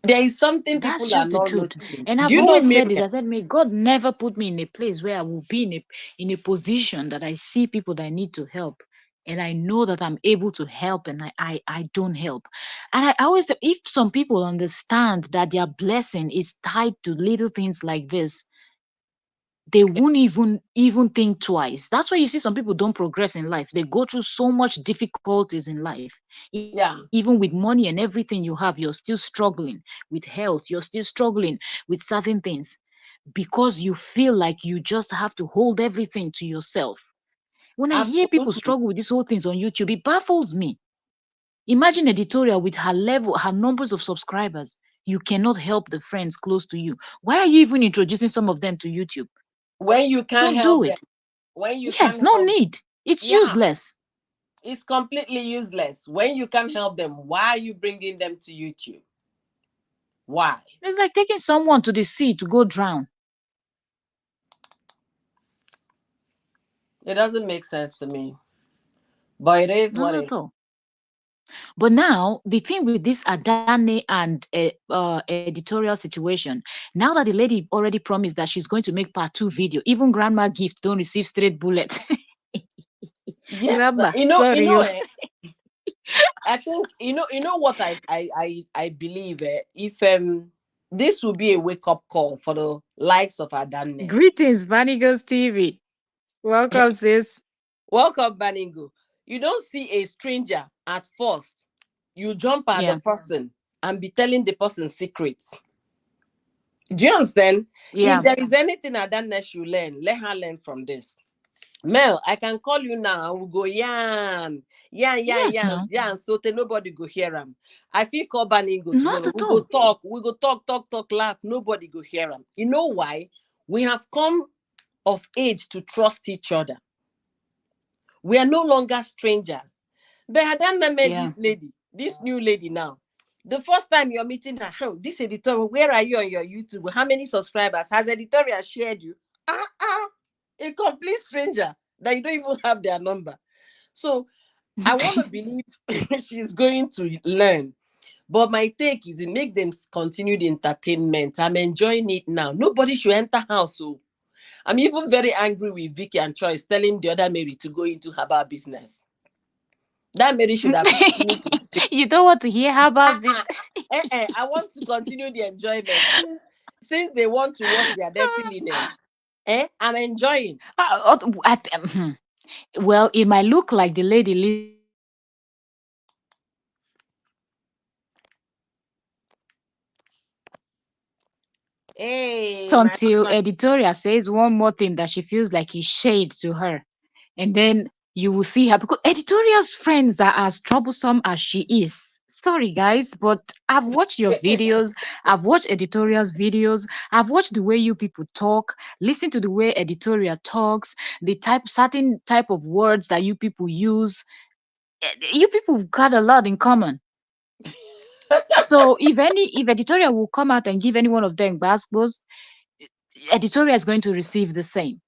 There is something That's people are just the not truth. noticing. And Do I've you know always said this. Miriam? I said, may God never put me in a place where I will be in a position that I see people that I need to help. And I know that I'm able to help and I don't help. And I always say, if some people understand that their blessing is tied to little things like this, they won't even think twice. That's why you see some people don't progress in life. They go through so much difficulties in life. Even with Yeah, money and everything you have, you're still struggling with health. You're still struggling with certain things because you feel like you just have to hold everything to yourself. When I hear people absolutely. struggle with these whole things on YouTube, it baffles me. Imagine editorial with her level, her numbers of subscribers. You cannot help the friends close to you. Why are you even introducing some of them to YouTube? When you can't Don't do help them, it. when you Yes, can't no help, need. It's yeah, useless. it's completely useless. When you can't help them, why are you bringing them to YouTube? Why? It's like taking someone to the sea to go drown. It doesn't make sense to me. But it is what Not it is. at all. But now, the thing with this Adane and editorial situation, now that the lady already promised that she's going to make part two video, even grandma gift don't receive straight bullet. Yes, Remember? you Sorry, know, you. I think you know what I believe. If this will be a wake up call for the likes of adanne. Greetings, Vanigos TV. Welcome, sis. Welcome, Baningo. You don't see a stranger at first. You jump at the Yeah, person and be telling the person secrets. Do you understand? yeah. If there is anything adanne should learn, let her learn from this. Mel, I can call you now. We go yarn, yarn, yarn, Yes, yarn, no. yarn. So that nobody go hear him. I feel call Baningo Not tomorrow. at We go all. talk. We go talk, talk, talk, laugh. Nobody go hear him. You know why? We have come of age to trust each other. We are no longer strangers. But had I not met Yeah. this lady, this new lady now, the first time you're meeting her, this editorial, where are you on your YouTube? How many subscribers? Has editorial shared you? A complete stranger that you don't even have their number. So I want to believe she's going to learn. But my take is it make them continue the entertainment. I'm enjoying it now. Nobody should enter house. So I'm even very angry with Vicky and Choice telling the other Mary to go into herbal business. That Mary should have continued to speak. You don't want to hear her about this. I want to continue the enjoyment since they want to wash their dirty linen. I'm enjoying. Well, it might look like the lady listening to you, but let me tell you, she will not listen to you Hey, my until husband. editorial says one more thing that she feels like is shade to her. And then you will see her because editorial's friends are as troublesome as she is. Sorry, guys, but I've watched your videos. I've watched editorial's videos. I've watched the way you people talk. Listen to the way editorial talks. The certain type of words that you people use. You people got a lot in common. So if editorial will come out and give any one of them basketballs, editorial is going to receive the same.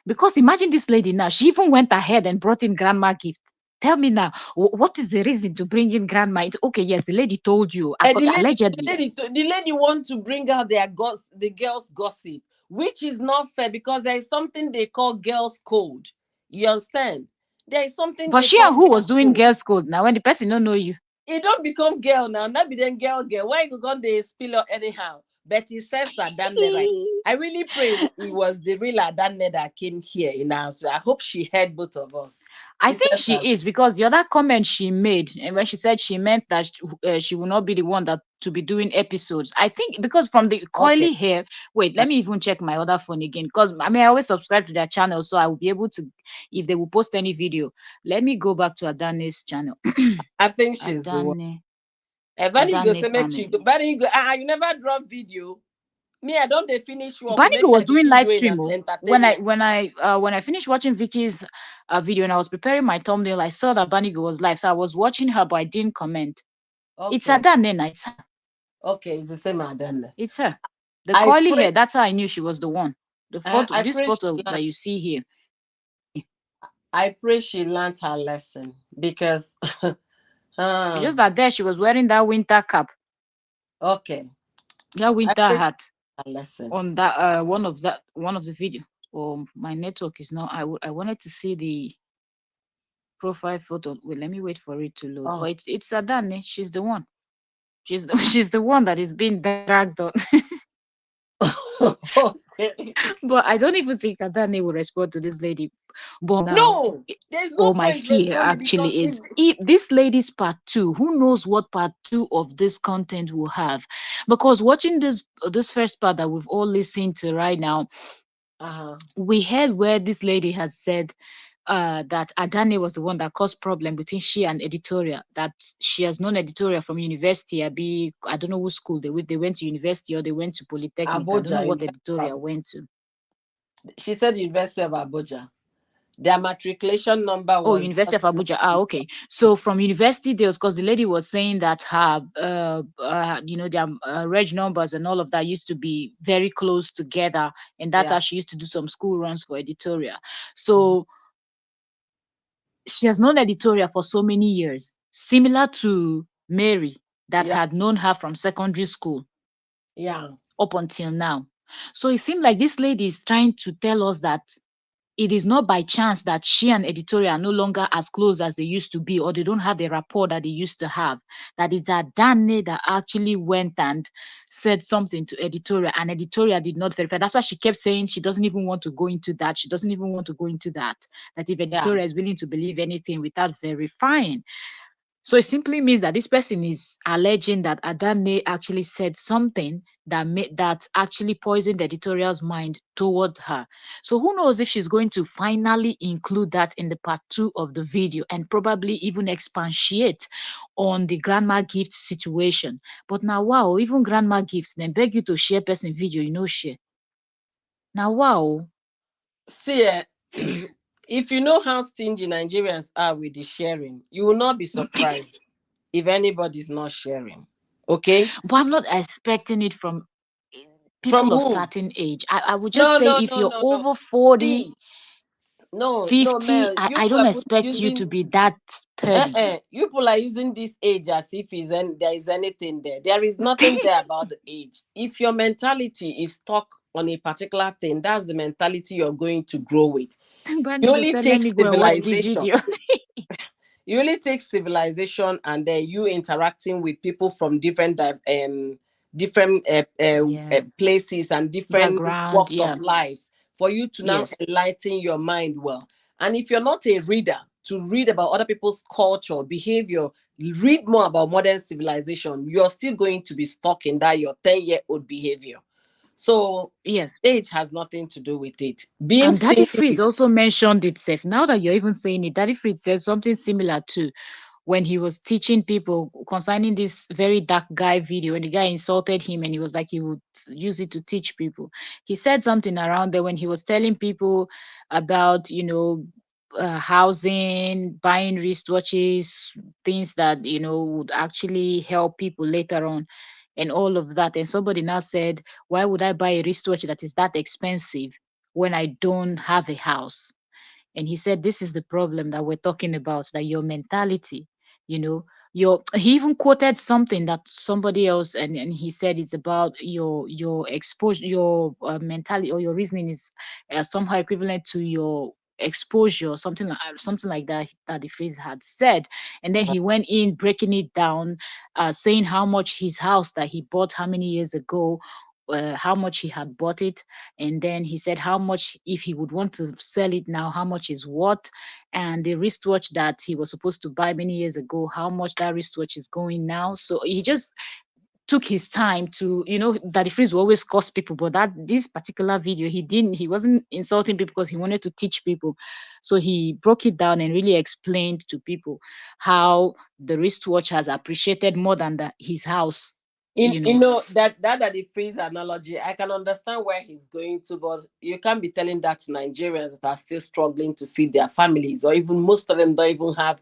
Because imagine this lady now, she even went ahead and brought in grandma gift. Tell me now, what is the reason to bring in grandma? It's okay, yes, the lady told you, The lady, allegedly. the lady want to bring out the girls' gossip, which is not fair because there is something they call girls' code. You understand? There is something But they she call and who was girls' doing code. girls' code now when the person don't know you? it don't become girl now. Not be then girl. Why you gonna they spill out anyhow? But he says that damn right. I really pray it was the real Adanne that came here in our. I hope she heard both of us. I He think says she that. is, because the other comment she made, and when she said she meant that she will not be the one that to be doing episodes. I think because from the Okay. coily hair. Wait, Uh, let me even check my other phone again, because I mean I always subscribe to their channel, so I will be able to, if they will post any video. Let me go back to Adanne's channel. I think she's the one. Adanne, Bunny go Adanne say make you go. family. Bunny go. You never drop video. Me, I don't they finish work. Make Banigo I was doing begin live doing stream. Oh. entertainment. When I finished watching Vicky's video and I was preparing my thumbnail, I saw that Banigo was live, so I was watching her, but I didn't comment. It's Okay. Adanne, Nena, it's her. Okay, it's the same Adanne. It's her. The I curly hair, pray. that's how I knew she was the one. The photo, I this pray she photo learn. that you see here. I pray she learned her lesson because. It's just um, that there she was wearing that winter cap, okay. that I winter pray she hat learned her lesson. on that one of the video. Oh, my network is not. I wanted to see the profile photo. Wait, let me wait for it to load. Oh. But it's Adane. She's the one. She's the one that is being dragged on. Okay. But I don't even think Adane will respond to this lady. But now, No, there's no or my point fear responding because actually if is, if this lady's part two, who knows what part two of this content will have? Because watching this first part that we've all listened to right now, uh-huh. we heard where this lady has said that Adane was the one that caused problem between she and editorial. That she has known editorial from university. I don't know which school they went to university or they went to polytechnic. I don't know Abuja, what University of editorial Abuja. went to. She said University of Abuja. Their matriculation number Oh, was University of just Abuja. Ah, okay. So from university, there was, because the lady was saying that her, their reg numbers and all of that used to be very close together, and that's yeah. how she used to do some school runs for editorial. Mhm. So she has known editorial for so many years, similar to Mary, that Yeah. had known her from secondary school Yeah. up until now. So it seemed like this lady is trying to tell us that it is not by chance that she and editorial are no longer as close as they used to be, or they don't have the rapport that they used to have. That it's Adane that actually went and said something to editorial, and editorial did not verify. That's why she kept saying she doesn't even want to go into that. She doesn't even want to go into that. That if Yeah. editorial is willing to believe anything without verifying, so it simply means that this person is alleging that Adane actually said something that actually poisoned the editorial's mind towards her. So who knows if she's going to finally include that in the part two of the video and probably even expatiate on the grandma gift situation. But now wow, even grandma gift, then beg you to share person video, share. Now wow. See, if you know how stingy Nigerians are with the sharing, you will not be surprised if anybody's not sharing. Okay? But I'm not expecting it from From people of whom? certain age. I would just No, say no, if no, you're no, no. over 40, See, no, no, 50, man. I don't expect you to Using be that pearly. you people are using this age as if there is anything there. There is nothing there about the age. If your mentality is stuck on a particular thing, that's the mentality you're going to grow with. You Banigo only said, let take me go and watch the civilization. video. You only take civilization and then you interacting with people from Yeah. places and different Background. walks Yeah. of lives for you to now Yes. enlighten your mind well. And if you're not a reader to read about other people's culture, behavior, read more about modern civilization, you're still going to be stuck in that your 10-year-old behavior. So Yes. age has nothing to do with it. Being And Daddy stingy Freeze is also mentioned itself. Now that you're even saying it, Daddy Freeze said something similar to when he was teaching people concerning this very dark guy video, when the guy insulted him and he was like he would use it to teach people. He said something around there when he was telling people about, housing, buying wristwatches, things that, would actually help people later on and all of that. And somebody now said, why would I buy a wristwatch that is that expensive when I don't have a house? And he said, this is the problem that we're talking about, that your mentality, he even quoted something that somebody else, and he said it's about your exposure, your mentality or your reasoning is somehow equivalent to your exposure, something like that, that the phrase had said. And then he went in breaking it down, saying how much his house that he bought how many years ago, how much he had bought it, and then he said how much if he would want to sell it now, how much is what, and the wristwatch that he was supposed to buy many years ago, how much that wristwatch is going now. So he just took his time to, that the freeze will always cost people, but that this particular video, he wasn't insulting people because he wanted to teach people. So he broke it down and really explained to people how the wristwatch has appreciated more than his house, In, you you know. know that the freeze analogy, I can understand where he's going to, but you can't be telling that to Nigerians that are still struggling to feed their families, or even most of them don't even have,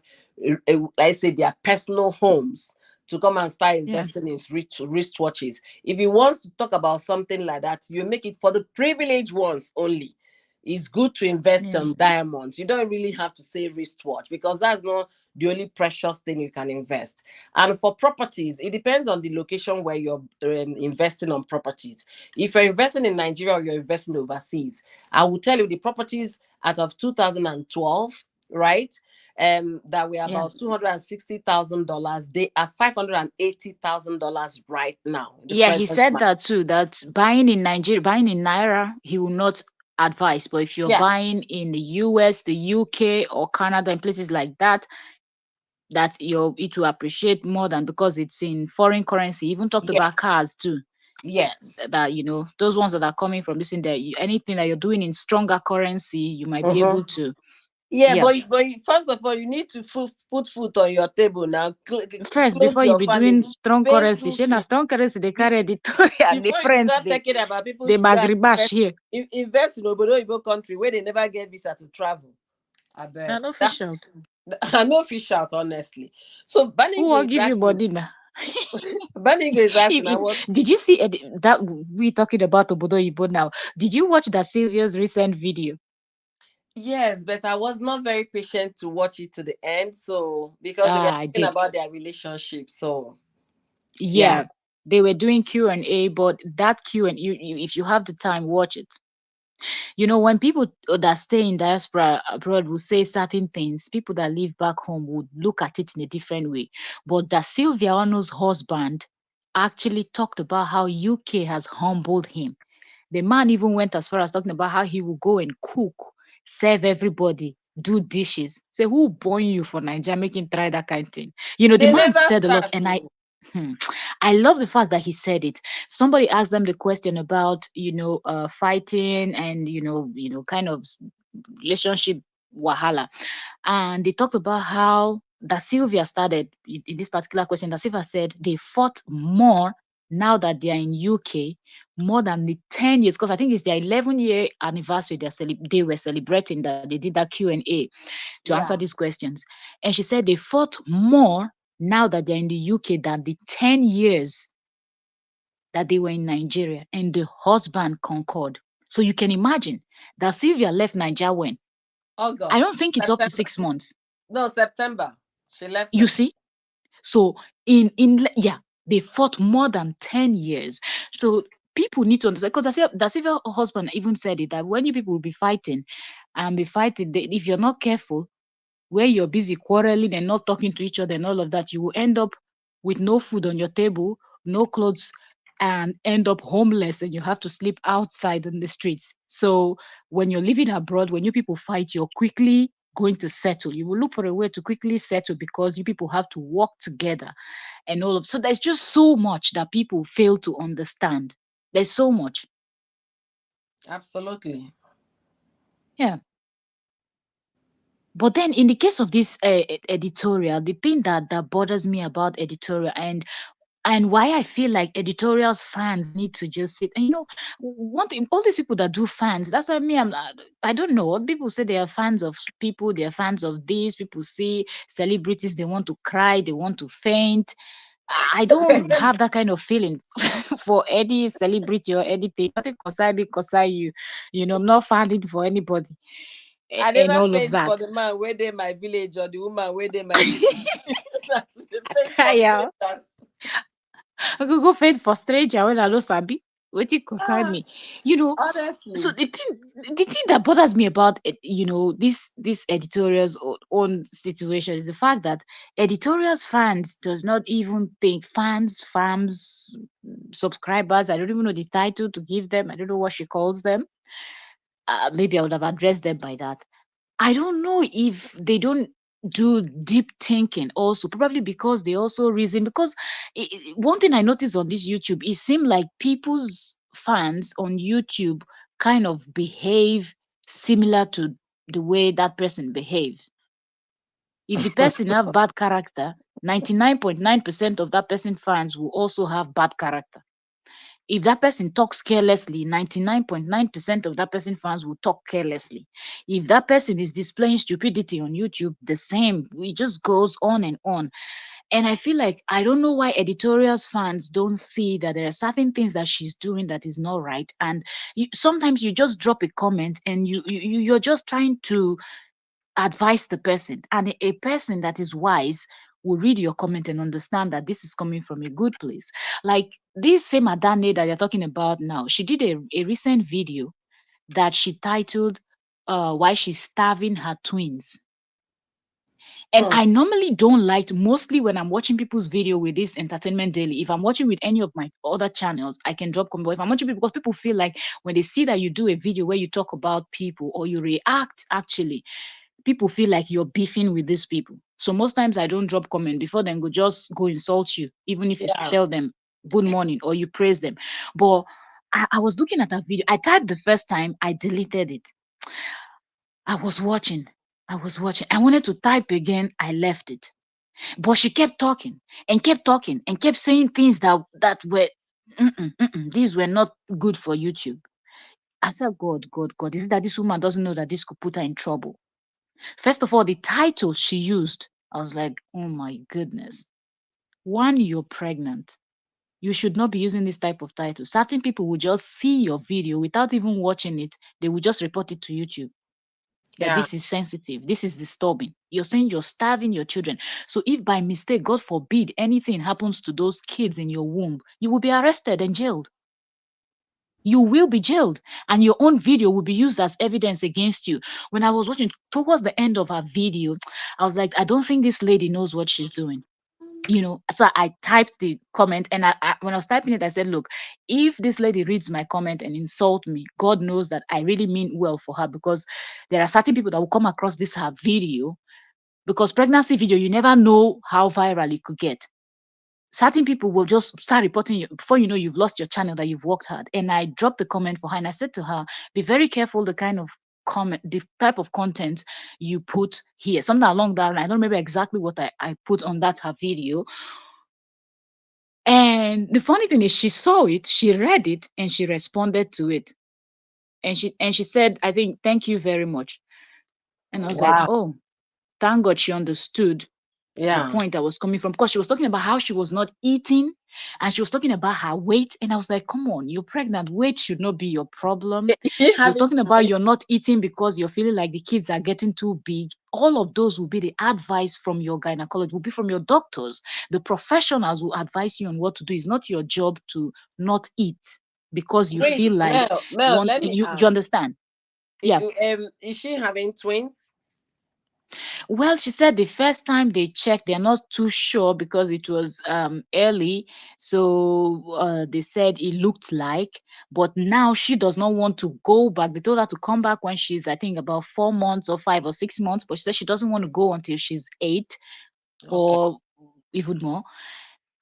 let's say, their personal homes to come and start Yeah. investing in wristwatches. If you want to talk about something like that, you make it for the privileged ones only. It's good to invest Yeah. on diamonds. You don't really have to say wristwatch, because that's not the only precious thing you can invest. And for properties, it depends on the location where you're investing on properties. If you're investing in Nigeria or you're investing overseas, I will tell you the properties out of 2012, right? That were Yeah. about $260,000. They are $580,000 right now, in the Yeah, he present said market. that too, that buying in Nigeria, buying in Naira, he will not advise. But if you're Yeah, buying in the US, the UK, or Canada, and places like that, it will appreciate more than because it's in foreign currency. He even talked yeah, about cars too. yes. That those ones that are coming from this in there, anything that you're doing in stronger currency, you might be able Mhm. to. Yeah, Yeah. but first of all, you need to put food on your table now. First, Clothe before you your be doing family, strong pay currency, school Shana, fees. strong currency they Be, carry editorial, the before you friends start talking about people they should go and magribash here. invest in Obodo Ibo country where they never get visa to travel. I I beg. no fish out. I know fish out, honestly. So Who Baningo will is give you asking. body now? Baningo is asking. I if, was did you see that we talking about Obodo Ibo now? Did you watch that Sylvia's recent video? yes, but I was not very patient to watch it to the end. So because they were Ah, I talking did. about their relationship. So yeah. Yeah, they were doing Q&A, but that Q&A, if you have the time, watch it. When people that stay in diaspora abroad will say certain things, people that live back home would look at it in a different way. But that Sylvia Ono's husband actually talked about how UK has humbled him. The man even went as far as talking about how he will go and cook, serve everybody, do dishes. Say, who born you for Nigeria, making try that kind of thing? The They man never said a lot, start and to. hmm, I love the fact that he said it. Somebody asked them the question about, fighting and kind of relationship wahala, and they talked about how that Sylvia started in this particular question. That Sylvia said they fought more now that they are in UK more than the 10 years, because I think it's their 11-year anniversary they were celebrating, that they did that Q&A to answer Yeah. these questions. And she said they fought more now that they're in the UK than the 10 years that they were in Nigeria, and the husband concurred. So you can imagine that Sylvia left Nigeria when? I August. don't think it's up to September. 6 months. No, September. She left You September. see? So yeah, they fought more than 10 years. So people need to understand, because the civil husband even said it, that when you people will be fighting and be fighting, if you're not careful, where you're busy quarreling and not talking to each other and all of that, you will end up with no food on your table, no clothes, and end up homeless, and you have to sleep outside on the streets. So when you're living abroad, when you people fight, you're quickly going to settle. You will look for a way to quickly settle because you people have to work together and all of. So there's just so much that people fail to understand. There's so much. Absolutely. Yeah. But then, in the case of this editorial, the thing that bothers me about editorial, and why I feel like editorials fans need to just sit and one thing, all these people that do fans, that's what I don't know. People say they are fans of people, they are fans of these people. See celebrities, they want to cry, they want to faint. I don't have that kind of feeling for any celebrity or anything. Nothing concern me, concern you. I'm not fanning for anybody I and never all of faint that. for the man where they my village or the woman where they my village. That's the faint for Yeah, strangers. I could go faint for stranger when I don't sabi. what it concern Ah, me, you know. So honestly. the thing that bothers me about this editorial's own situation is the fact that editorial's fans does not even think fans, fans, subscribers. I don't even know the title to give them. I don't know what she calls them. Maybe I would have addressed them by that. I don't know if they don't do deep thinking also, probably because they also reason. Because one thing I noticed on this YouTube, it seemed like people's fans on YouTube kind of behave similar to the way that person behaves. If the person have bad character, 99.9% of that person fans will also have bad character. If that person talks carelessly, 99.9% of that person fans will talk carelessly. If that person is displaying stupidity on YouTube, the same. It just goes on and on. And I feel like I don't know why editorials fans don't see that there are certain things that she's doing that is not right. And sometimes you just drop a comment and you're just trying to advise the person. And a person that is wise will read your comment and understand that this is coming from a good place. Like this same Adane that you're talking about now, she did a recent video that she titled Why She's Starving Her Twins. And Hmm. I normally don't like, mostly when I'm watching people's video with this Entertainment Daily. If I'm watching with any of my other channels, I can drop comment. But if I'm watching people, because people feel like when they see that you do a video where you talk about people or you react, actually, people feel like you're beefing with these people. So most times I don't drop comment before then go just go insult you, even if you Yeah. tell them good morning or you praise them. But I was looking at that video. I typed the first time, I deleted it. I was watching. I was watching. I wanted to type again. I left it. But she kept talking and kept talking and kept saying things that were these were not good for YouTube. I said, God, God, God, is it that this woman doesn't know that this could put her in trouble? First of all, the title she used, I was like, oh my goodness. One, you're pregnant. You should not be using this type of title. Certain people will just see your video without even watching it. They will just report it to YouTube that Yeah. this is sensitive, this is disturbing. You're saying you're starving your children. So if by mistake, God forbid, anything happens to those kids in your womb, you will be arrested and jailed. You will be jailed, and your own video will be used as evidence against you. When I was watching towards the end of her video, I was like, I don't think this lady knows what she's doing. So I typed the comment, and when I was typing it, I said, look, if this lady reads my comment and insult me, God knows that I really mean well for her, because there are certain people that will come across this her video, because pregnancy video, you never know how viral it could get. Certain people will just start reporting you before you know you've lost your channel that you've worked hard. And I dropped the comment for her and I said to her, be very careful the kind of comment, the type of content you put here. Something along that line. I don't remember exactly what I put on that her video. And the funny thing is she saw it, she read it, and she responded to it. And she said, I think, thank you very much. And I was like, Wow. oh, thank God she understood the Yeah. point I was coming from, because she was talking about how she was not eating and she was talking about her weight. And I was like, come on, you're pregnant. Weight should not be your problem. Is she You're having talking about twins? you're not eating because you're feeling like the kids are getting too big. All of those will be the advice from your gynecologist, will be from your doctors. The professionals will advise you on what to do. It's not your job to not eat because you Wait, feel like Mel, let me you ask. understand. Yeah. Is she having twins? Well, she said the first time they checked, they're not too sure because it was early. So they said it looked like, but now she does not want to go back. They told her to come back when she's, I think, about 4 months or 5 or 6 months, but she said she doesn't want to go until she's 8 Okay. or even more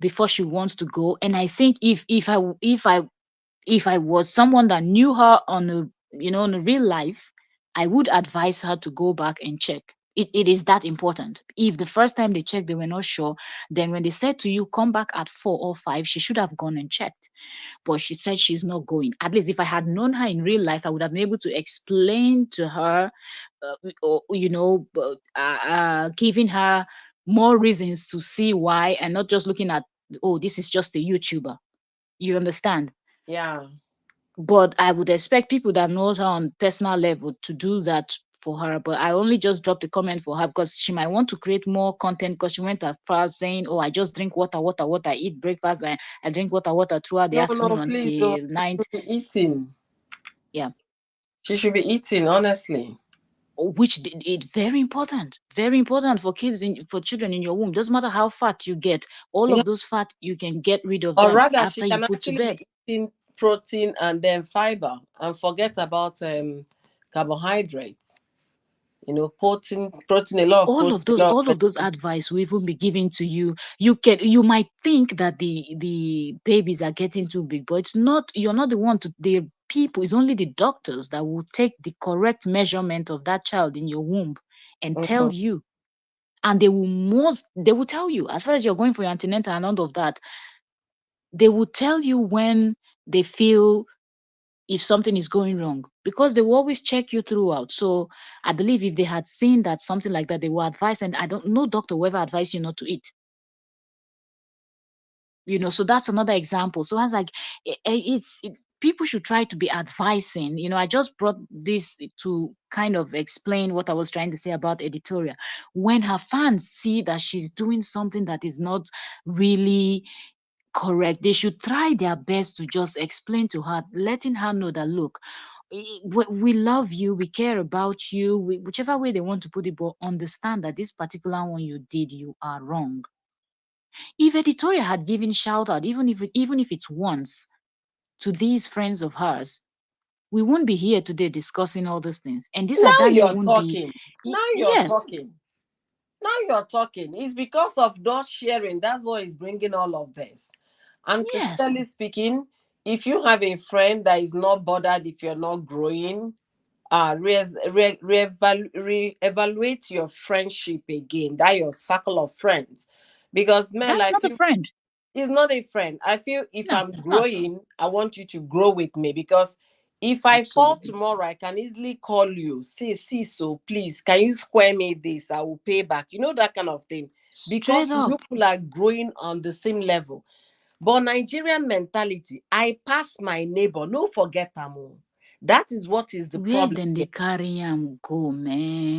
before she wants to go. And I think if I was someone that knew her on a on a real life, I would advise her to go back and check. It is that important. If the first time they checked they were not sure, then when they said to you come back at 4 or 5, she should have gone and checked. But she said she's not going. At least if I had known her in real life, I would have been able to explain to her, or giving her more reasons to see why, and not just looking at, oh, this is just a YouTuber. You understand? Yeah. But I would expect people that knows her on personal level to do that for her, but I only just dropped a comment for her because she might want to create more content because she went as far as saying, "Oh, I just drink water, water, water. I eat breakfast. I drink water, water throughout the No, afternoon no, please don't. until She night." should be eating. Yeah, She should be eating, honestly. which it's very important for kids for children in your womb. Doesn't matter how fat you get, all Yeah. of those fat you can get rid of Or them rather, she after you can put to actually bed. be eating protein and then fiber and forget about carbohydrates. Protein, a lot of protein, a lot of All of those vegetables. advice will even be given to you. You might think that the babies are getting too big, but it's not. You're not the one to the people. It's only the doctors that will take the correct measurement of that child in your womb and tell Mhm. you. And they will tell you, as far as you're going for your antenatal and all of that, they will tell you when they feel if something is going wrong, because they will always check you throughout. So I believe if they had seen that something like that, they will advise. And I don't know doctor will ever advise you not to eat. So that's another example. So I was like, people should try to be advising. I just brought this to kind of explain what I was trying to say about editorial. When her fans see that she's doing something that is not really correct, they should try their best to just explain to her, letting her know that, look, we love you, we care about you, whichever way they want to put it, but understand that this particular one you did, you are wrong. If editorial had given shout out, even if it's once, to these friends of hers, we wouldn't be here today discussing all those things, and this Now Adani you're wouldn't be. talking. Now you're Yes, talking. Now you're talking. It's because of not sharing. That's what is bringing all of this. And yes, sincerely speaking, if you have a friend that is not bothered if you're not growing, reevaluate your friendship again. That your circle of friends, because man, that's I not a feel friend. is not a friend. I feel if No, I'm it's not. growing, I want you to grow with me, because if I fall Absolutely. tomorrow, I can easily call you. See, so please, can you square me this? I will pay back. That kind of thing. Straight Because you up. people are growing on the same level. But Nigerian mentality, I pass my neighbor, no forget am. That is what is the Where problem then they here. carry am go,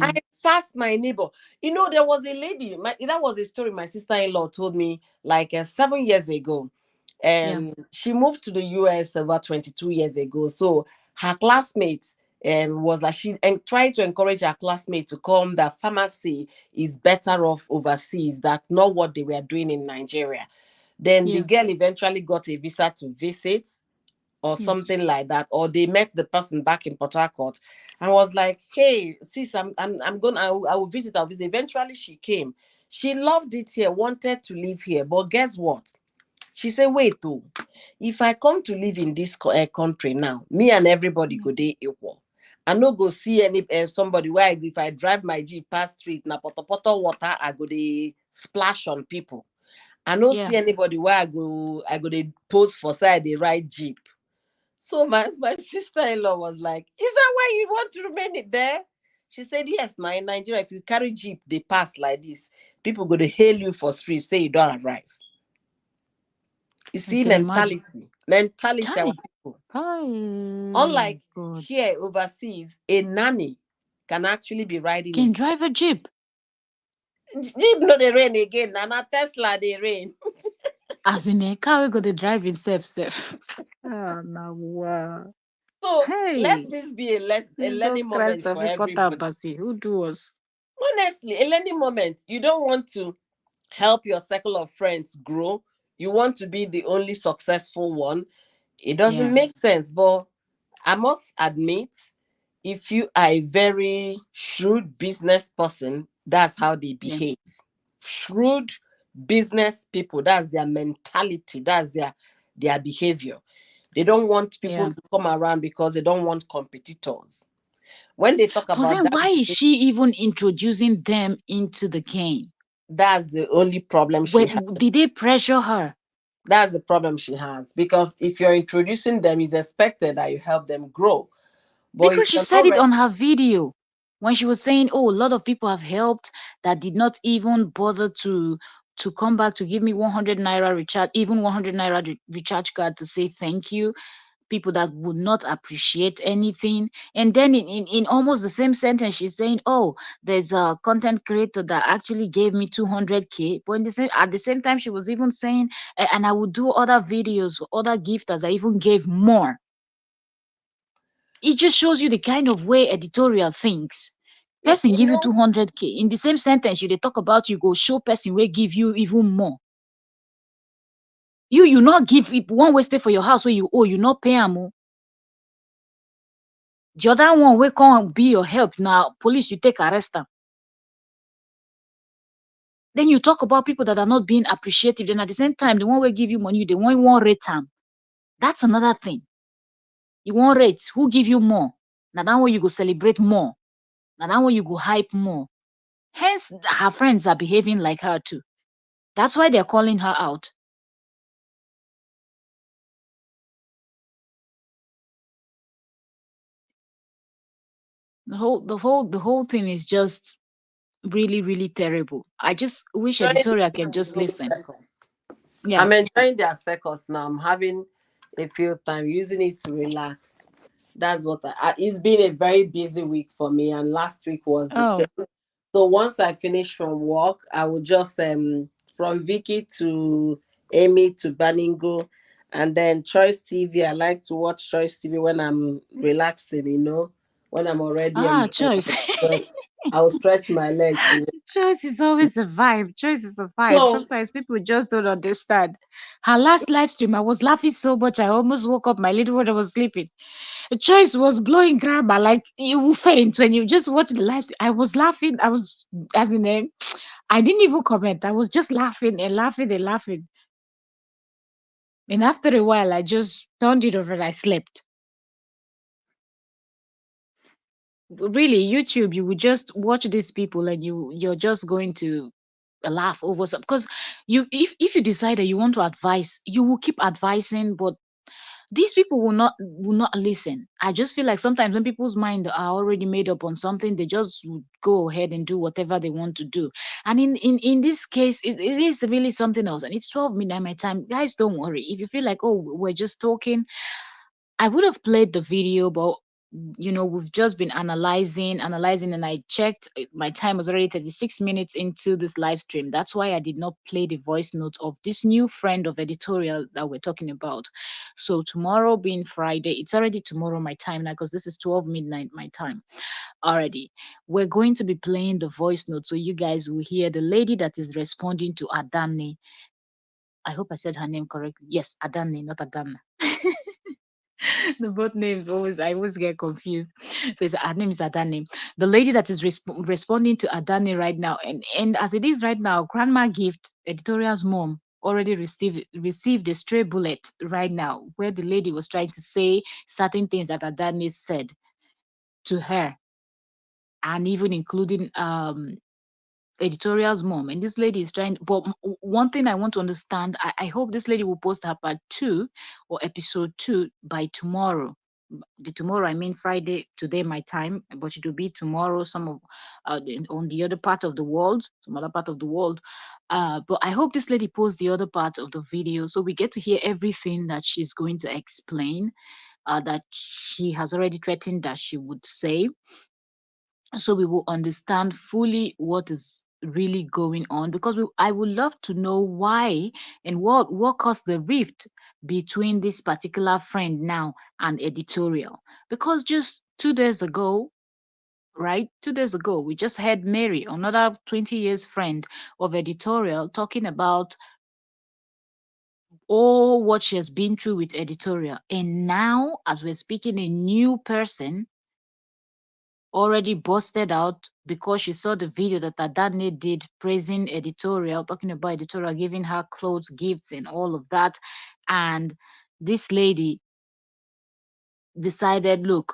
I man? pass my neighbor. There was a lady, that was a story my sister-in-law told me like 7 years ago. Yeah, She moved to the US about 22 years ago. So her classmates was like she and tried to encourage her classmates to come that pharmacy is better off overseas, that not what they were doing in Nigeria. Then the yeah, girl eventually got a visa to visit or yes. something like that, or they met the person back in Port Harcourt and was like, "Hey, sis, I'm going. I will visit. I'll visit." Eventually, she came. She loved it here, wanted to live here, but guess what? She said, "Wait, though, if I come to live in this country now, me and everybody Yeah, go dey equal. I no go see any somebody where if I drive my jeep past street na poto water, I go dey splash on people. I no yeah. see anybody where I go dey post for side dey ride jeep." So my sister-in-law was like, "Is that why you want to remain there?" She said, "Yes, now in Nigeria, if you carry jeep, they pass like this. People go to hail you for street, say you don't arrive." You You see, can imagine. mentality, our Hi. people. Hi. Unlike God. here overseas, a nanny can actually be riding a Can drive a jeep. jeep. No, they rain again. Na Tesla, they rain. As in a car, we go to drive himself, Steph. Ah, now, wow. So let Hey, this be a Jesus learning Christ moment of for everybody. Ikotabasi. Who do us? Honestly, a learning moment. You don't want to help your circle of friends grow. You want to be the only successful one. It doesn't Yeah, make sense. But I must admit, if you are a very shrewd business person, that's how they yeah, behave. Shrewd business people, that's their mentality, that's their behavior. They don't want people yeah. to come around because they don't want competitors. When they talk But about then that, why is she even introducing them into the game? that's the only problem she Where, has. did they pressure her? That's the problem she has, because if you're introducing them, it's expected that you help them grow. But Because if she you're said not it ready, on her video when she was saying, "Oh, a lot of people have helped that did not even bother to come back to give me 100 naira recharge, even 100 naira recharge card to say thank you." people that would not appreciate anything. And then in almost the same sentence, she's saying, oh, there's a content creator that actually gave me 200K. But at the same time, she was even saying, and I would do other videos for other gifters. I even gave more. It just shows you the kind of way editorial thinks. Person You give you know, 200K. In the same sentence, you they talk about you go show person will give you even more. You not give it one way stay for your house where you owe, you not pay am o. The other one will come be your help. Now police you take arrest am. Then you talk about people that are not being appreciative. Then at the same time, the one will give you money, the one won't rate am. That's another thing. You won't rate who give you more. Now that one you go celebrate more. Now that one you go hype more. Hence, her friends are behaving like her too. That's why they're calling her out. The whole thing is just really, really terrible. I just wish enjoying editorial can just those listen. circles. Yeah. I'm enjoying their circles now. I'm having a few time using it to relax. That's what it's been a very busy week for me, and last week was the same. Oh. So once I finish from work, I will just from Vicky to Amy to Baningo, and then Choice TV. I like to watch Choice TV when I'm relaxing. When I'm already on Ah, bed, choice. I will stretch my leg to. Choice is always a vibe. Choice is a vibe. So Sometimes people just don't understand. Her last live stream, I was laughing so much I almost woke up. My little brother was sleeping. Choice was blowing grammar like you will faint when you just watch the live stream. I was laughing. I was as in a, I didn't even comment. I was just laughing and laughing and laughing. And after a while, I just turned it over and I slept. Really, YouTube, you would just watch these people and you're just going to laugh over some because if you decide that you want to advise, you will keep advising, but these people will not listen. I just feel like sometimes when people's mind are already made up on something, they just would go ahead and do whatever they want to do. And in this case, it is really something else. And it's 12 midnight my time. Guys, don't worry. If you feel like, oh, we're just talking, I would have played the video, but we've just been analyzing, and I checked. My time was already 36 minutes into this live stream. That's why I did not play the voice note of this new friend of editorial that we're talking about. So tomorrow being Friday, it's already tomorrow my time now because this is 12 midnight my time already. We're going to be playing the voice note so you guys will hear the lady that is responding to Adanne. I hope I said her name correctly. Yes, Adanne, not Adanna. The both names I always get confused because her name is Adane. The lady that is responding to Adane right now, and as it is right now, Grandma Gift, editorial's mom, already received a stray bullet right now, where the lady was trying to say certain things that Adane said to her, and even including editorial's mom. And this lady is trying, but one thing I want to understand, I hope this lady will post her part 2 or episode 2 by tomorrow. The tomorrow, I mean Friday, today my time, but it will be tomorrow, some of on the other part of the world, some other part of the world. But I hope this lady posts the other part of the video so we get to hear everything that she's going to explain, that she has already threatened that she would say, so we will understand fully what is really going on, because I would love to know why and what caused the rift between this particular friend now and editorial. Because just 2 days ago, right, 2 days ago, we just had Mary, another 20 years friend of editorial, talking about all what she has been through with editorial. And now, as we're speaking, a new person already busted out because she saw the video that Adane did praising editorial, talking about editorial, giving her clothes, gifts, and all of that. And this lady decided, look,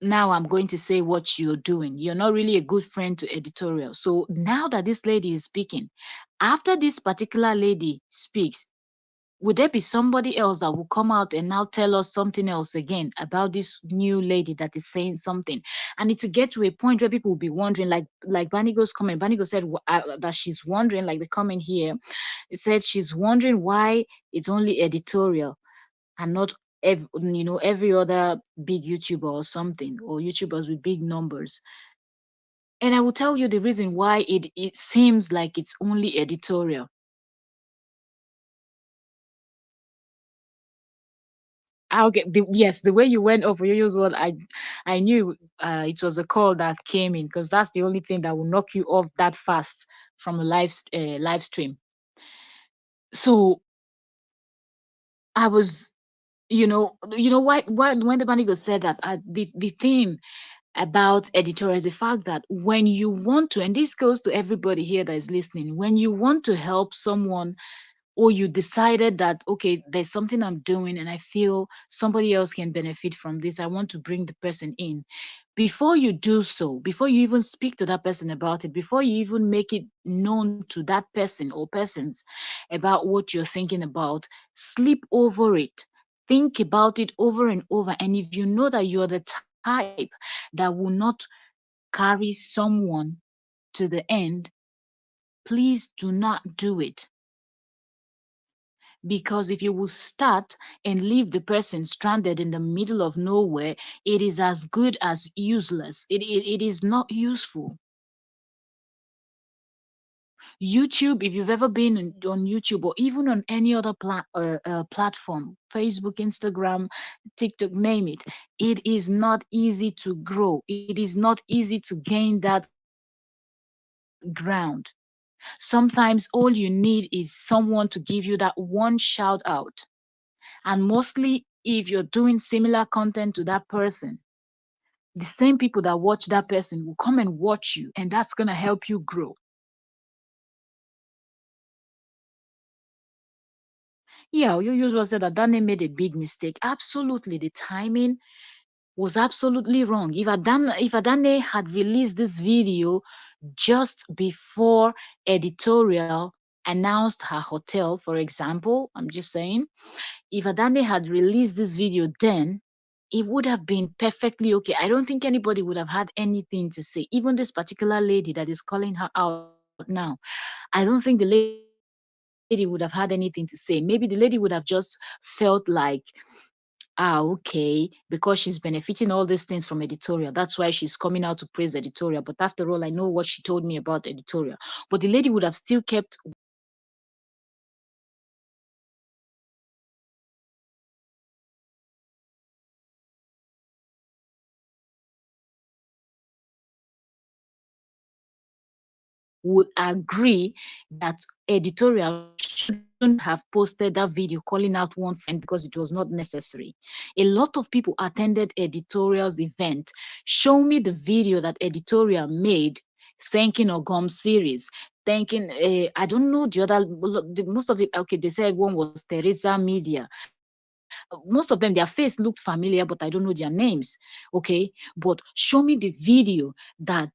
now I'm going to say what you're doing. You're not really a good friend to editorial. So now that this lady is speaking, after this particular lady speaks, would there be somebody else that will come out and now tell us something else again about this new lady that is saying something? And it to get to a point where people will be wondering, like Banigo's comment. Banigo said that she's wondering, like the comment here, it said she's wondering why it's only editorial and not every other big YouTuber or something, or YouTubers with big numbers. And I will tell you the reason why it seems like it's only editorial. I'll get yes, the way you went over Yoyo's word, I knew it was a call that came in, because that's the only thing that will knock you off that fast from a live stream. So I was, why when the Banigo said that, the thing about editorial is the fact that when you want to, and this goes to everybody here that is listening, when you want to help someone, or you decided that, okay, there's something I'm doing and I feel somebody else can benefit from this, I want to bring the person in. Before you do so, before you even speak to that person about it, before you even make it known to that person or persons about what you're thinking about, sleep over it, think about it over and over. And if you know that you're the type that will not carry someone to the end, please do not do it. Because if you will start and leave the person stranded in the middle of nowhere, it is as good as useless. It is not useful. YouTube, if you've ever been on YouTube, or even on any other platform, Facebook, Instagram, TikTok, name it, it is not easy to grow. It is not easy to gain that ground. Sometimes all you need is someone to give you that one shout out. And mostly, if you're doing similar content to that person, the same people that watch that person will come and watch you, and that's going to help you grow. Yeah, you usually said that Dane made a big mistake. Absolutely, the timing was absolutely wrong. If Adane had released this video just before editorial announced her hotel, for example, I'm just saying, if Adane had released this video then, it would have been perfectly okay. I don't think anybody would have had anything to say. Even this particular lady that is calling her out now, I don't think the lady would have had anything to say. Maybe the lady would have just felt like, okay, because she's benefiting all these things from editorial. That's why she's coming out to praise editorial. But after all, I know what she told me about editorial. But the lady would have still kept whatever she was saying about editorial to herself. Because I don't think would agree that editorial shouldn't have posted that video calling out one friend because it was not necessary. A lot of people attended editorial's event. Show me the video that editorial made thanking Ogum series, thanking I don't know the other, most of it. Okay, they said one was Teresa Media. Most of them, their face looked familiar, but I don't know their names. Okay, but show me the video that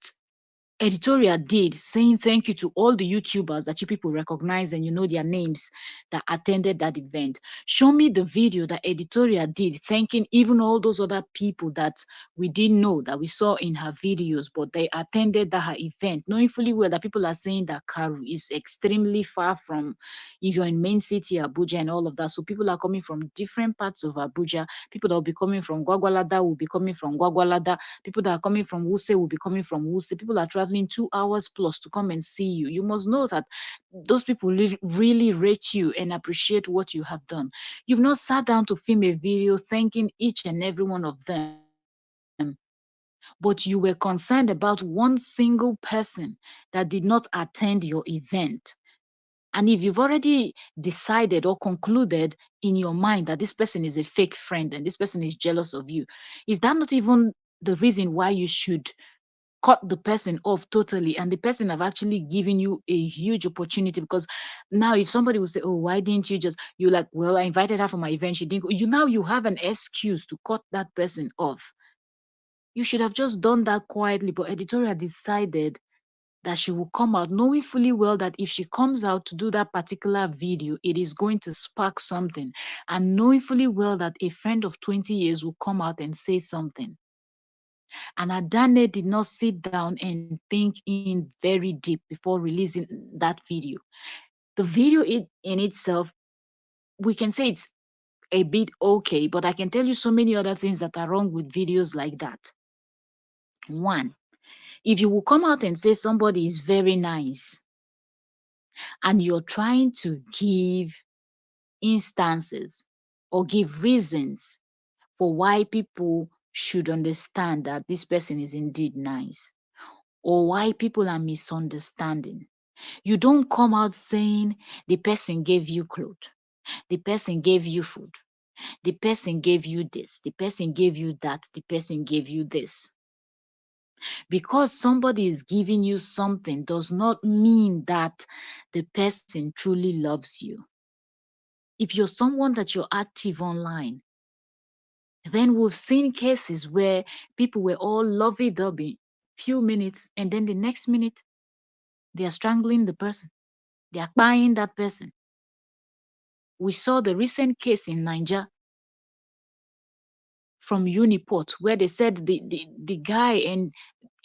editorial did saying thank you to all the YouTubers that you people recognize and you know their names that attended that event. Show me the video that editorial did thanking even all those other people that we didn't know that we saw in her videos, but they attended that her event, knowing fully well that people are saying that Karu is extremely far from, if you're in main city Abuja and all of that. So people are coming from different parts of Abuja. People that will be coming from Gwagwalada will be coming from Gwagwalada. People that are coming from Wuse will be coming from Wuse. People are traveling 2 hours plus to come and see you. You must know that those people really rate you and appreciate what you have done. You've not sat down to film a video thanking each and every one of them, but you were concerned about one single person that did not attend your event. And if you've already decided or concluded in your mind that this person is a fake friend and this person is jealous of you, is that not even the reason why you should cut the person off totally? And the person have actually given you a huge opportunity, because now if somebody will say, oh, why didn't you just, you like, well, I invited her for my event, she didn't go. You now you have an excuse to cut that person off. You should have just done that quietly, but editorial decided that she will come out knowing fully well that if she comes out to do that particular video, it is going to spark something, and knowing fully well that a friend of 20 years will come out and say something. And Adane did not sit down and think in very deep before releasing that video. The video in itself, we can say it's a bit okay, but I can tell you so many other things that are wrong with videos like that. One, if you will come out and say somebody is very nice and you're trying to give instances or give reasons for why people should understand that this person is indeed nice, or why people are misunderstanding. You don't come out saying the person gave you clothes, the person gave you food, the person gave you this, the person gave you that, the person gave you this. Because somebody is giving you something does not mean that the person truly loves you. If you're someone that you're active online, then we've seen cases where people were all lovey-dovey few minutes, and then the next minute they are strangling the person. They are buying that person. We saw the recent case in Niger from Uniport where they said the guy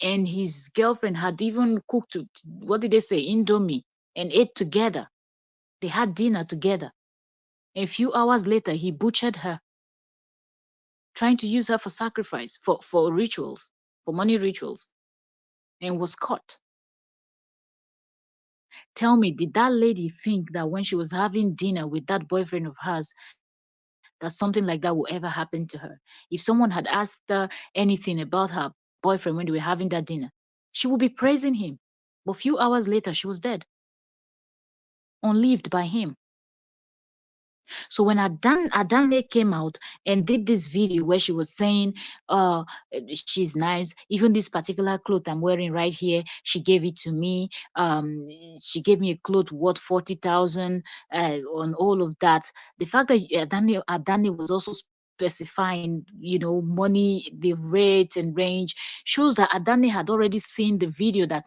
and his girlfriend had even cooked, what did they say, Indomie, and ate together. They had dinner together. A few hours later, he butchered her, trying to use her for sacrifice, for rituals, for money rituals, and was caught. Tell me, did that lady think that when she was having dinner with that boyfriend of hers, that something like that would ever happen to her? If someone had asked her anything about her boyfriend when they were having that dinner, she would be praising him. But a few hours later, she was dead, unlived by him. So when Adanne came out and did this video where she was saying, uh, she's nice, even this particular cloth I'm wearing right here, she gave it to me. She gave me a cloth worth 40,000 on all of that. The fact that Adanne was also specifying, money, the rate and range shows that Adanne had already seen the video that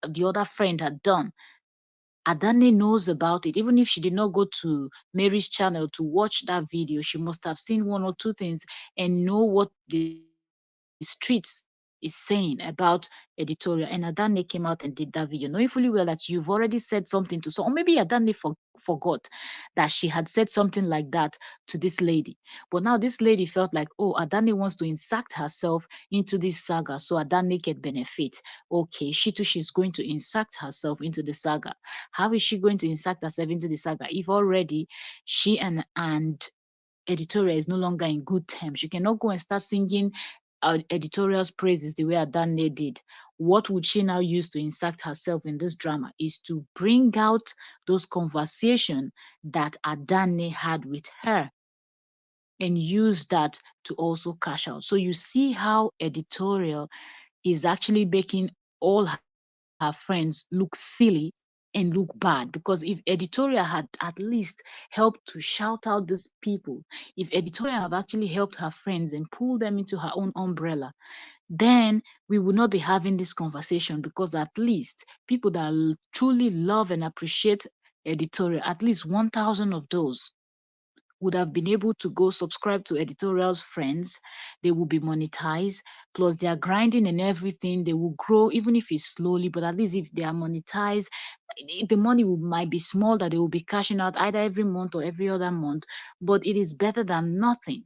the other friend had done. Adanne knows about it. Even if she did not go to Mary's channel to watch that video, she must have seen one or two things and know what the streets is saying about editorial. And Adanne came out and did that video, knowing fully well that you've already said something to so, or maybe Adanne forgot that she had said something like that to this lady. But now this lady felt like, oh, Adanne wants to insert herself into this saga so Adanne can benefit. Okay, she too, she's going to insert herself into the saga. How is she going to insert herself into the saga if already she and editorial is no longer in good terms? You cannot go and start singing editorial's praises the way Adanne did. What would she now use to insert herself in this drama is to bring out those conversations that Adanne had with her and use that to also cash out. So you see how editorial is actually making all her friends look silly and look bad, because if editorial had at least helped to shout out these people, if editorial have actually helped her friends and pull them into her own umbrella, then we would not be having this conversation, because at least people that truly love and appreciate editorial, at least 1,000 of those would have been able to go subscribe to editorial's friends. They will be monetized, plus they are grinding and everything. They will grow, even if it's slowly, but at least if they are monetized, the money might be small that they will be cashing out either every month or every other month, but it is better than nothing.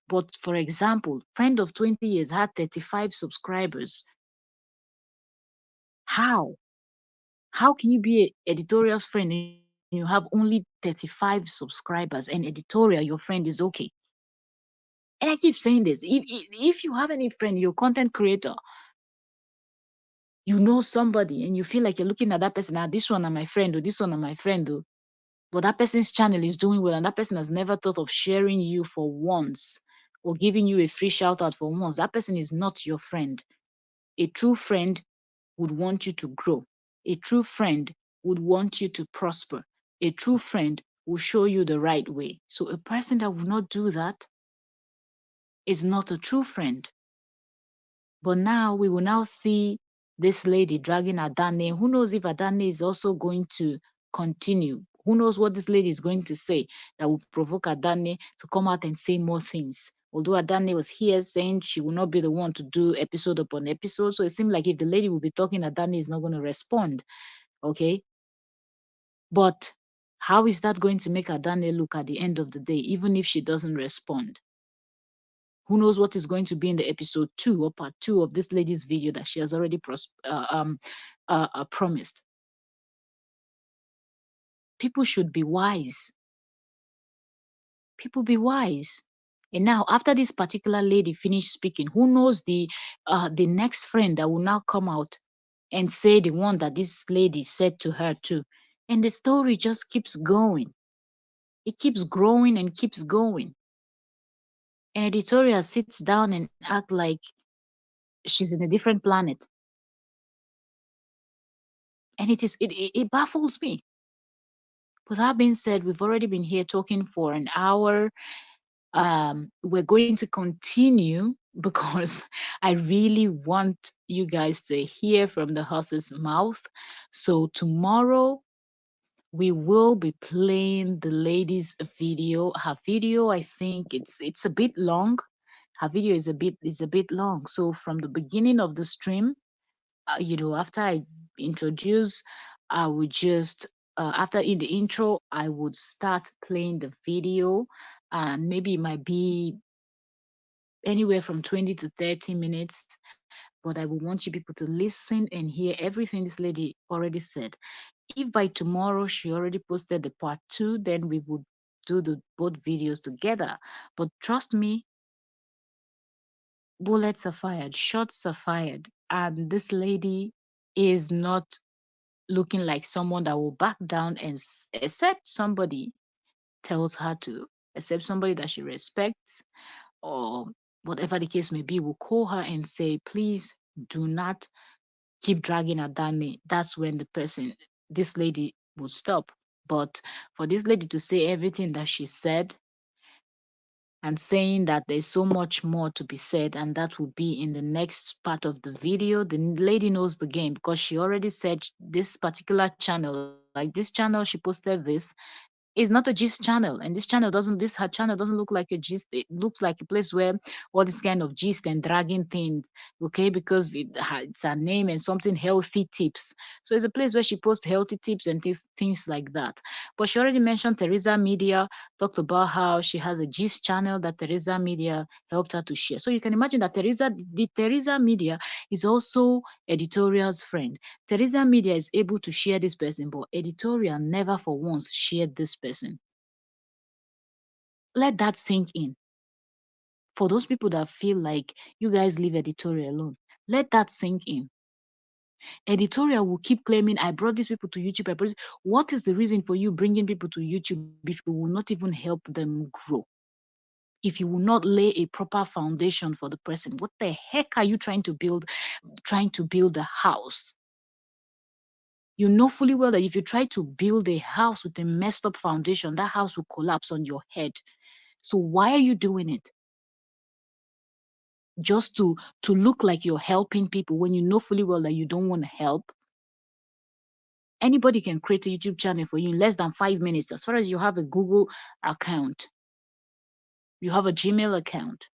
But for example, friend of 20 years had 35 subscribers. How? How can you be a editorial's friend and you have only 35 subscribers and editorial, your friend, is okay? And I keep saying this. If you have any friend, you're a content creator, you know somebody, and you feel like you're looking at that person, this one are my friend, or this one are my friend, or, but that person's channel is doing well, and that person has never thought of sharing you for once or giving you a free shout out for once, that person is not your friend. A true friend would want you to grow. A true friend would want you to prosper. A true friend will show you the right way. So a person that will not do that is not a true friend. But now we will now see this lady dragging Adanne. Who knows if Adanne is also going to continue? Who knows what this lady is going to say that will provoke Adanne to come out and say more things? Although Adanne was here saying she will not be the one to do episode upon episode. So it seemed like if the lady will be talking, Adanne is not going to respond. Okay. But How is that going to make Adane look at the end of the day, even if she doesn't respond? Who knows what is going to be in the episode two or part two of this lady's video that she has already promised? People should be wise. People be wise. And now, after this particular lady finished speaking, who knows the next friend that will now come out and say the one that this lady said to her too. And the story just keeps going. It keeps growing and keeps going. And editorial sits down and act like she's in a different planet. And it baffles me. With that being said, we've already been here talking for an hour. We're going to continue because I really want you guys to hear from the horse's mouth. So tomorrow we will be playing the lady's video. Her video, I think it's a bit long. Her video is a bit long. So from the beginning of the stream, after I introduce, I would just after in the intro, I would start playing the video, and maybe it might be anywhere from 20 to 30 minutes. But I will want you people to listen and hear everything this lady already said. If by tomorrow she already posted the part two, then we would do the both videos together. But trust me, bullets are fired, shots are fired, and this lady is not looking like someone that will back down and accept somebody tells her to, accept somebody that she respects, or whatever the case may be, will call her and say, please do not keep dragging her down me. That's when this lady would stop. But for this lady to say everything that she said and saying that there's so much more to be said, and that will be in the next part of the video, the lady knows the game because she already said this particular channel, like this channel, she posted this is not a gist channel, and this her channel doesn't look like a gist. It looks like a place where all this kind of gist and dragging things, okay, because it's a name and something healthy tips. So it's a place where she posts healthy tips and things like that. But she already mentioned Teresa Media, talked about how she has a gist channel that Teresa Media helped her to share. So you can imagine that Teresa Media is also editorial's friend. Teresa Media is able to share this person, but editorial never for once shared this person. Let that sink in. For those people that feel like you guys leave editorial alone, let that sink in. Editorial will keep claiming, I brought these people to YouTube. What is the reason for you bringing people to YouTube if you will not even help them grow? If you will not lay a proper foundation for the person, what the heck are you trying to build a house? You know fully well that if you try to build a house with a messed up foundation, that house will collapse on your head. So why are you doing it? Just to look like you're helping people when you know fully well that you don't want to help? Anybody can create a YouTube channel for you in less than 5 minutes, as far as you have a Google account, you have a Gmail account.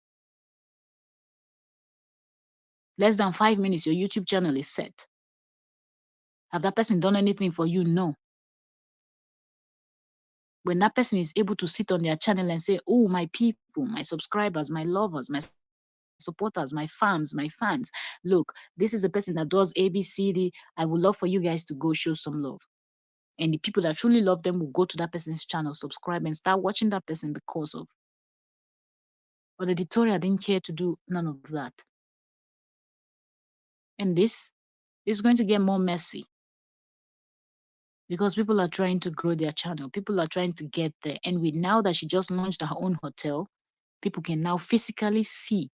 Less than 5 minutes, your YouTube channel is set. Have that person done anything for you? No. When that person is able to sit on their channel and say, oh, my people, my subscribers, my lovers, my supporters, my fans, look, this is a person that does ABCD. I would love for you guys to go show some love. And the people that truly love them will go to that person's channel, subscribe, and start watching that person because of. But the editorial didn't care to do none of that. And this is going to get more messy because people are trying to grow their channel. People are trying to get there. And with now that she just launched her own hotel, people can now physically see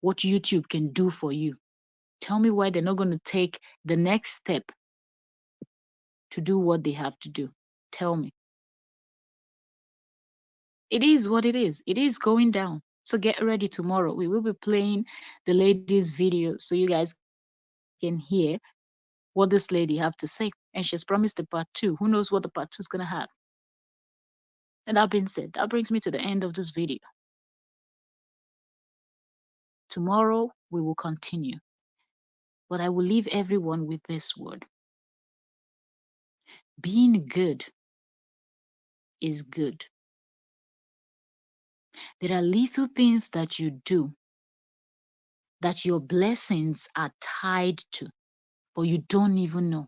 what YouTube can do for you. Tell me why they're not going to take the next step to do what they have to do. Tell me. It is what it is. It is going down. So get ready tomorrow. We will be playing the lady's video so you guys can hear what this lady have to say. And she's promised a part two. Who knows what the part two is going to have? And that being said, that brings me to the end of this video. Tomorrow we will continue. But I will leave everyone with this word. Being good is good. There are little things that you do that your blessings are tied to, but you don't even know.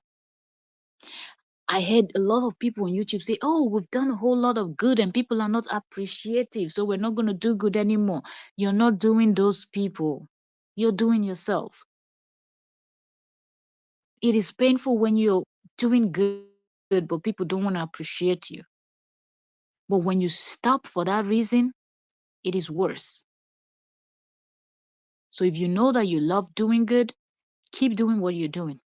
I heard a lot of people on YouTube say, "Oh, we've done a whole lot of good and people are not appreciative, so we're not going to do good anymore." You're not doing those people, you're doing yourself. It is painful when you're doing good, but people don't want to appreciate you. But when you stop for that reason, it is worse. So if you know that you love doing good, keep doing what you're doing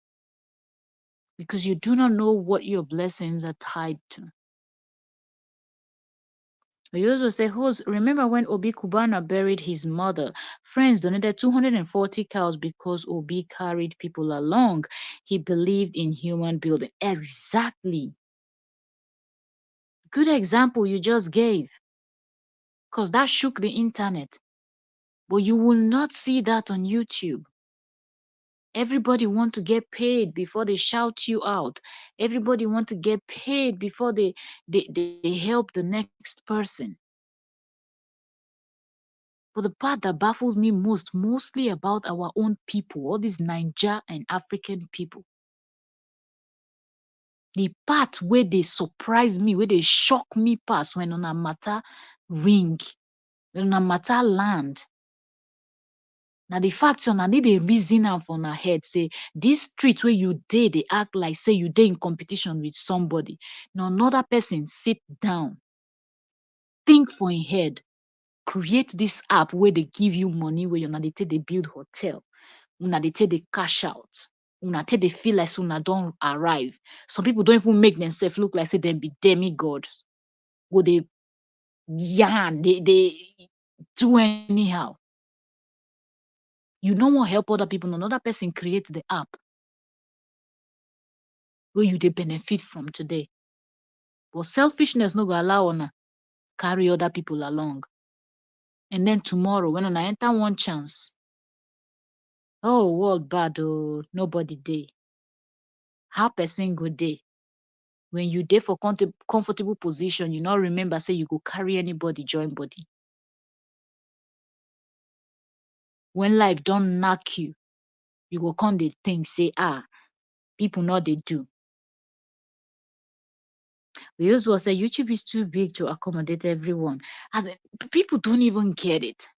because you do not know what your blessings are tied to. I also say, host, remember when Obi Kubana buried his mother? Friends donated 240 cows because Obi carried people along. He believed in human building. Exactly. Good example you just gave because that shook the internet. But you will not see that on YouTube. Everybody want to get paid before they shout you out. Everybody want to get paid before they help the next person. But the part that baffles me mostly about our own people, all these Niger and African people, the part where they surprise me, where they shock me pass when on a matter ring, when on a matter land. Now the fact so I need a reason am for una head say this street where you dey they act like say you dey in competition with somebody. Now another person sit down, think for in head, create this app where they give you money where you na dey take dey build hotel. Una dey take dey cash out. Una take dey feel like say una don arrive. Some people don't even make themselves look like say them be demigods. Go they yarn, they do anyhow. You no wan help other people, another person create the app where you dey benefit from today. But selfishness no go allow una carry other people along. And then tomorrow, when una enter one chance, oh world bad oh, nobody dey. How person go dey? When you dey for comfortable position, you not remember say you go carry anybody join body. When life don't knock you, you go come dey think say people not they do. We also say YouTube is too big to accommodate everyone. As in, people don't even get it.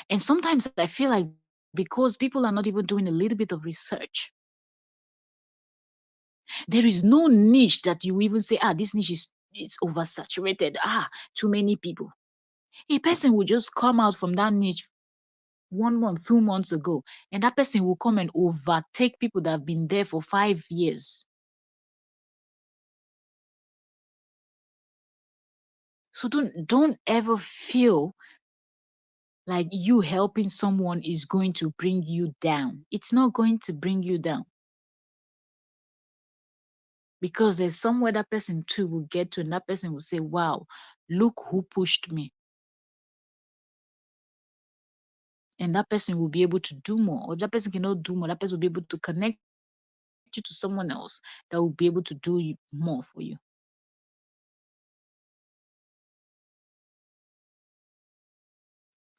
And sometimes I feel like because people are not even doing a little bit of research, there is no niche that you even say, this niche is oversaturated. Too many people. A person will just come out from that niche 1 month, 2 months ago, and that person will come and overtake people that have been there for 5 years. So don't ever feel like you helping someone is going to bring you down. It's not going to bring you down. Because there's somewhere that person too will get to, and that person will say, wow, look who pushed me. And that person will be able to do more. Or if that person cannot do more, that person will be able to connect you to someone else that will be able to do more for you.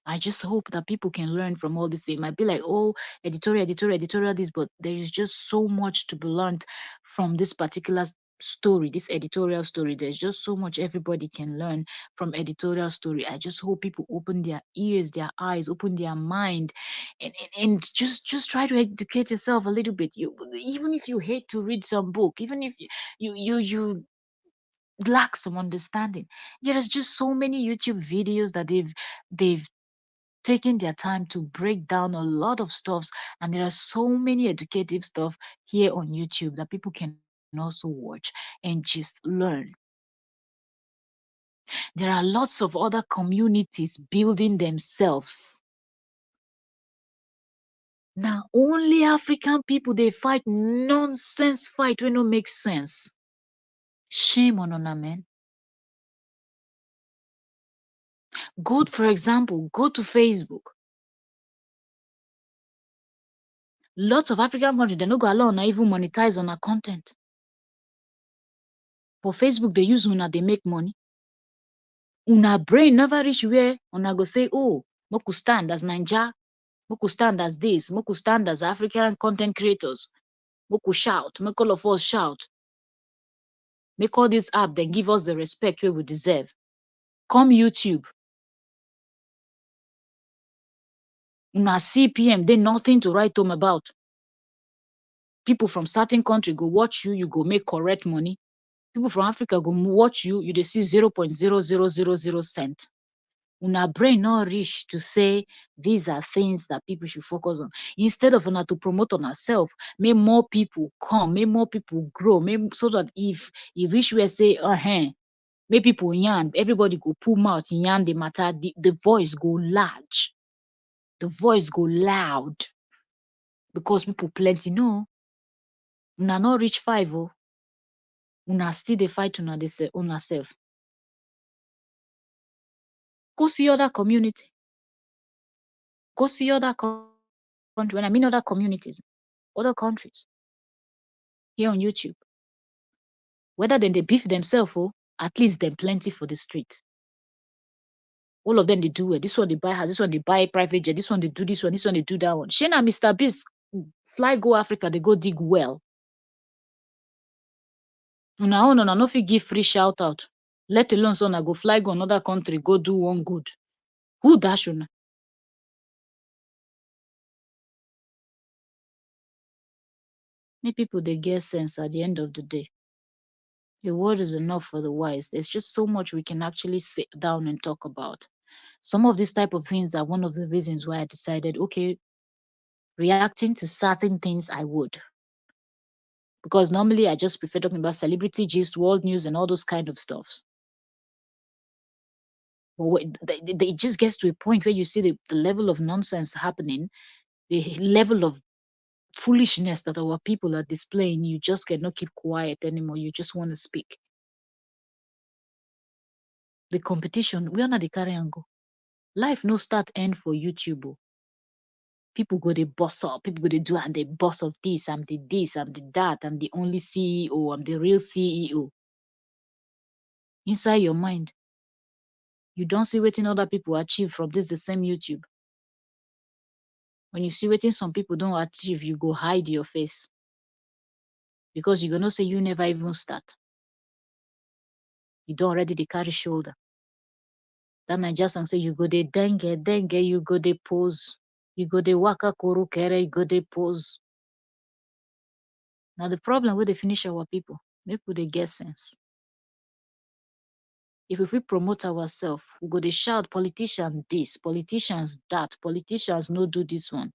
I just hope that people can learn from all this. They might be like, oh, editorial, this, but there is just so much to be learned from this particular story, this editorial story. There's just so much everybody can learn from editorial story. I just hope people open their ears, their eyes, open their mind, and just try to educate yourself a little bit. You even if you hate to read some book, even if you lack some understanding, there is just so many YouTube videos that they've taking their time to break down a lot of stuffs, and there are so many educative stuff here on YouTube that people can also watch and just learn. There are lots of other communities building themselves. Now only African people they fight nonsense fight when no make sense. Shame on una man. Go, for example, go to Facebook. Lots of African countries they no go allow na even monetize on our content. For Facebook, they use una, they make money. Una brain never reach where una go say, oh, moku stand as Ninja, moku stand as this, moku stand as African content creators, moku shout, make all of us shout, make all this app then give us the respect where we deserve. Come YouTube, una CPM, they nothing to write home about. People from certain country go watch you, you go make correct money. People from Africa go watch you, you dey see 0.0000 cent. Una brain not reach to say these are things that people should focus on. Instead of una to promote on herself, make more people come, make more people grow, make, so that if reach where say, make people yarn, everybody go pull mouth yarn the matter, the voice go large, the voice go loud because people plenty. No, una not reach five. Oh, una still dey fight una self. Go see other community. Go see other country. When I mean other communities, other countries here on YouTube. Whether then they beef themselves, oh, at least them plenty for the street. All of them they do it. This one they buy house, this one they buy private jet, this one they do this one they do that one. Shana Mr. Beast fly go Africa, they go dig well. Una own una no fit give free shout out. Let alone son I go fly go another country, go do one good. Who dash una? Make people they get sense at the end of the day. The word is enough for the wise. There's just so much we can actually sit down and talk about. Some of these type of things are one of the reasons why I decided, okay, reacting to certain things I would. Because normally I just prefer talking about celebrity gist, world news, and all those kind of stuffs. But it just gets to a point where you see the level of nonsense happening, the level of foolishness that our people are displaying. You just cannot keep quiet anymore. You just want to speak. The competition, we are not the carry and go. Life no start end for YouTube. Oh. People go they bust up, people go they do and they boss of this, I'm the this, I'm the that, I'm the only CEO, I'm the real CEO. Inside your mind, you don't see what other people achieve from this the same YouTube. When you see what some people don't achieve, you go hide your face. Because you're gonna say you never even start. You don't already the carry shoulder. That Niger song say you go they dengue, you go they pose. You go they waka kuru kere, you go they pose. Now the problem with they finish our people, make they get sense. If we promote ourselves, we go they shout politicians this, politicians that, politicians no do this one.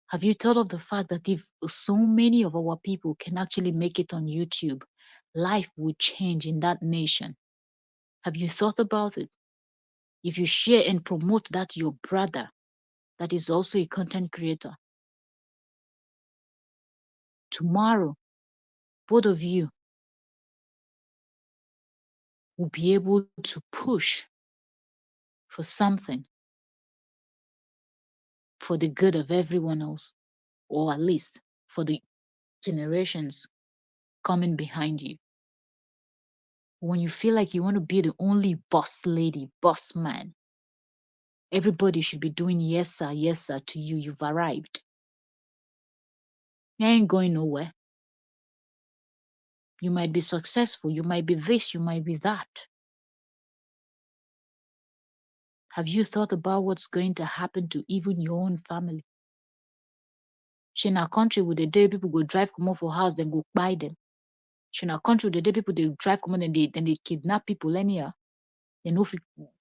Have you thought of the fact that if so many of our people can actually make it on YouTube, life will change in that nation? Have you thought about it? If you share and promote that to your brother that is also a content creator, tomorrow, both of you will be able to push for something for the good of everyone else, or at least for the generations coming behind you. When you feel like you want to be the only boss lady, boss man, everybody should be doing yes sir to you. You've arrived. You ain't going nowhere. You might be successful, you might be this, you might be that. Have you thought about what's going to happen to even your own family? She in a country with the day people go drive come out for house, then go buy them. She in a country with the day people they drive come out and they kidnap people anyhow. They no fit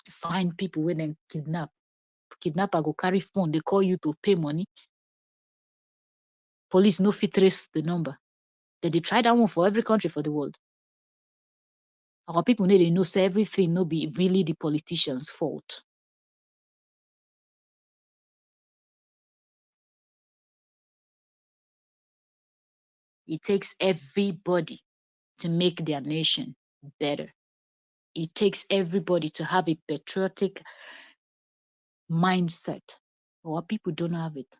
find people when they kidnap. Kidnapper go carry phone, they call you to pay money. Police no fit trace the number. Then they try that one for every country for the world. Our people need to know say everything no be really the politicians' fault. It takes everybody to make their nation better. It takes everybody to have a patriotic mindset. Our people don't have it.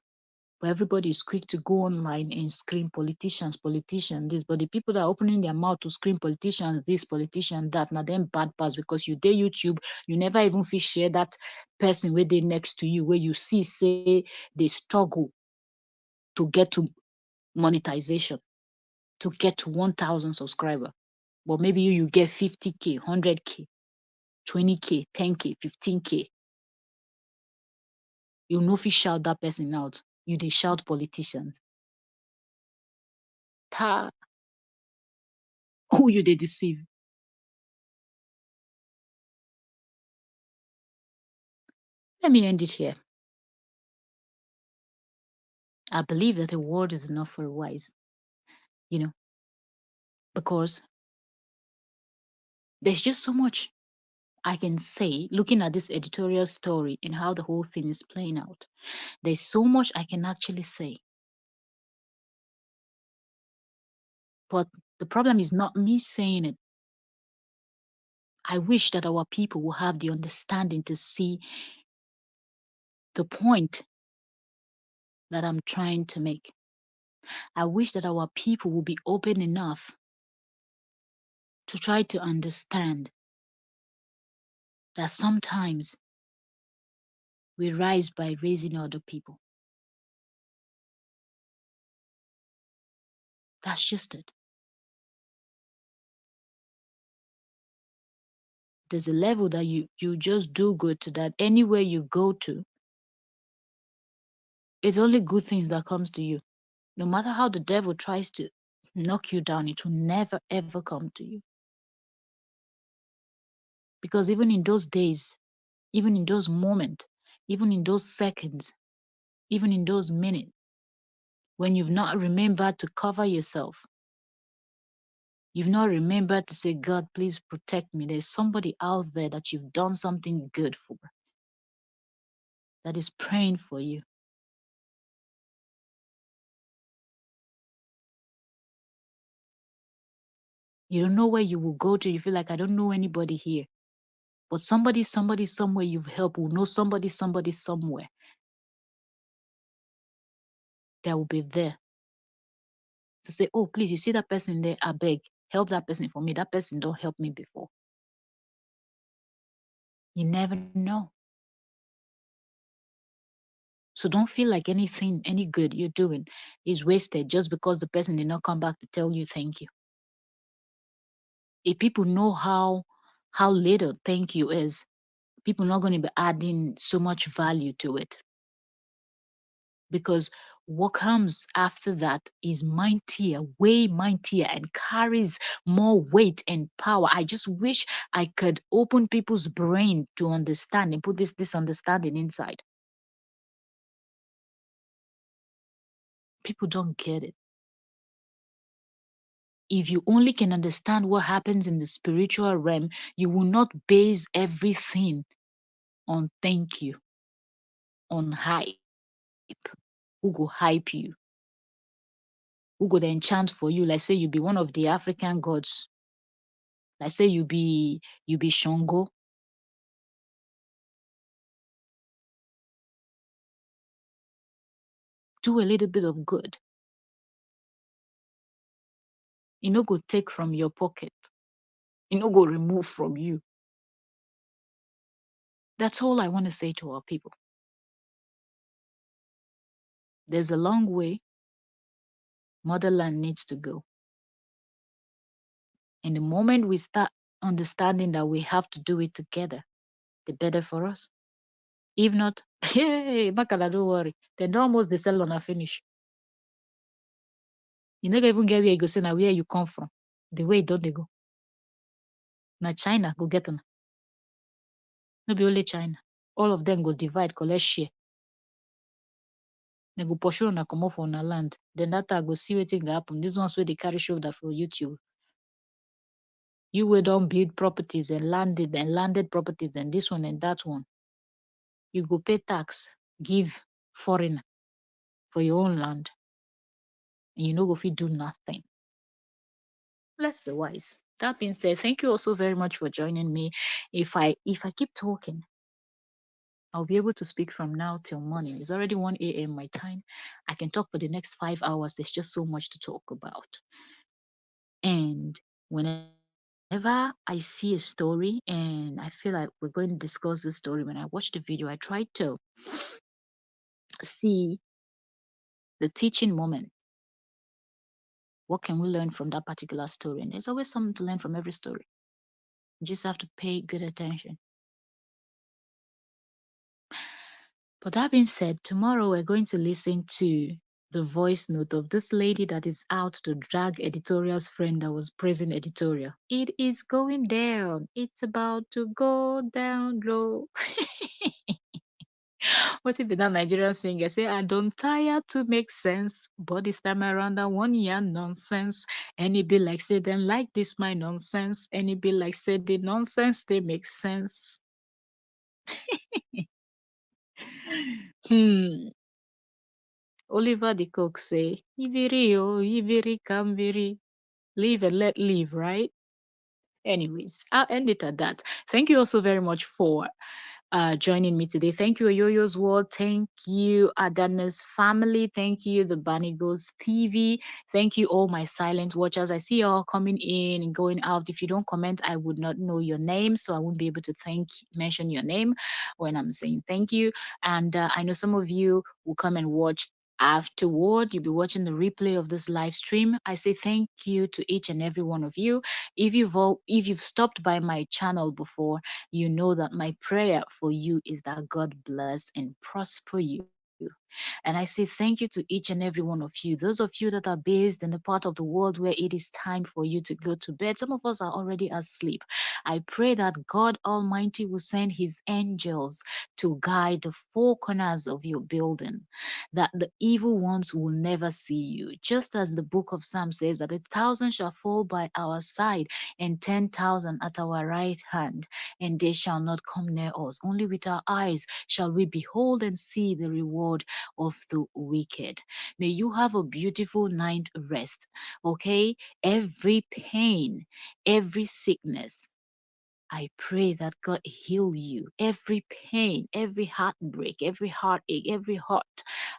But everybody is quick to go online and scream politicians, politicians, this. But the people that are opening their mouth to scream politicians, this, politician, that, now them bad pass because you dare YouTube, you never even feel share that person where they next to you, where you see say they struggle to get to monetization, to get to 1,000 subscriber. But maybe you get 50K, 100K, 20K, 10K, 15K. You know if you shout that person out, you they shout politicians. Ta, who you they deceive? Let me end it here. I believe that a word is enough for a wise, you know, because there's just so much I can say looking at this editorial story and how the whole thing is playing out. There's so much I can actually say. But the problem is not me saying it. I wish that our people will have the understanding to see the point that I'm trying to make. I wish that our people will be open enough to try to understand that sometimes we rise by raising other people. That's just it. There's a level that you just do good to that anywhere you go to, it's only good things that comes to you. No matter how the devil tries to knock you down, it will never ever come to you. Because even in those days, even in those moments, even in those seconds, even in those minutes, when you've not remembered to cover yourself, you've not remembered to say, God, please protect me. There's somebody out there that you've done something good for that is praying for you. You don't know where you will go to. You feel like, I don't know anybody here. But somebody somewhere you've helped will know somebody somewhere that will be there to say, oh, please, you see that person there? I beg, help that person for me. That person don't help me before. You never know. So don't feel like anything, any good you're doing is wasted just because the person did not come back to tell you thank you. If people know how little thank you is, people not going to be adding so much value to it. Because what comes after that is mightier, way mightier, and carries more weight and power. I just wish I could open people's brain to understand and put this understanding inside. People don't get it. If you only can understand what happens in the spiritual realm, you will not base everything on thank you, on hype. Who go hype you? Who go then chant for you? Like say you be one of the African gods. Like say you be Shango. Do a little bit of good. You no go take from your pocket. You no go remove from you. That's all I want to say to our people. There's a long way motherland needs to go. And the moment we start understanding that we have to do it together, the better for us. If not, hey, Makala, don't worry. Then don't almost they sell on a finish. You never even get where you go say now where you come from. The way don't they go. Now China go get on. No be only China. All of them go divide, collect share. They go pursue on a come off on a land. Then that I go see what thing happen. This one's where they carry shoulder for YouTube. You will don't build properties and landed properties and this one and that one. You go pay tax, give foreigner for your own land, and you know go fit do nothing. Let's be wise. That being said, thank you also very much for joining me. If I keep talking, I'll be able to speak from now till morning. It's already 1 a.m. my time. I can talk for the next 5 hours. There's just so much to talk about. And whenever I see a story and I feel like we're going to discuss this story, when I watch the video, I try to see the teaching moment. What can we learn from that particular story? And there's always something to learn from every story. You just have to pay good attention. But that being said, tomorrow we're going to listen to the voice note of this lady that is out to drag editorial's friend that was praising editorial. It is going down. It's about to go down low. What if that Nigerian singer say, I don't tire to make sense, but this time around I 1 year nonsense. And it be like say then like this my nonsense. And it be like say the nonsense they make sense. Hmm. Oliver the Cook say, Iviri oh, Iviri Kambiri. Live and let live, right? Anyways, I'll end it at that. Thank you also very much for joining me today. Thank you, Yoyo's World. Thank you, Adanne's family. Thank you, the Bunny Goes TV. Thank you, all my silent watchers. I see you all coming in and going out. If you don't comment, I would not know your name, so I won't be able to mention your name when I'm saying thank you. And I know some of you will come and watch afterward. You'll be watching the replay of this live stream. I say thank you to each and every one of you. If you've stopped by my channel before, you know that my prayer for you is that God bless and prosper you. And I say thank you to each and every one of you. Those of you that are based in the part of the world where it is time for you to go to bed. Some of us are already asleep. I pray that God Almighty will send his angels to guide the four corners of your building, that the evil ones will never see you. Just as the book of Psalms says that 1,000 shall fall by our side and 10,000 at our right hand, and they shall not come near us. Only with our eyes shall we behold and see the reward of the wicked. May you have a beautiful night rest. Okay? Every pain, every sickness, I pray that God heal you. Every pain, every heartbreak, every heartache, every hurt.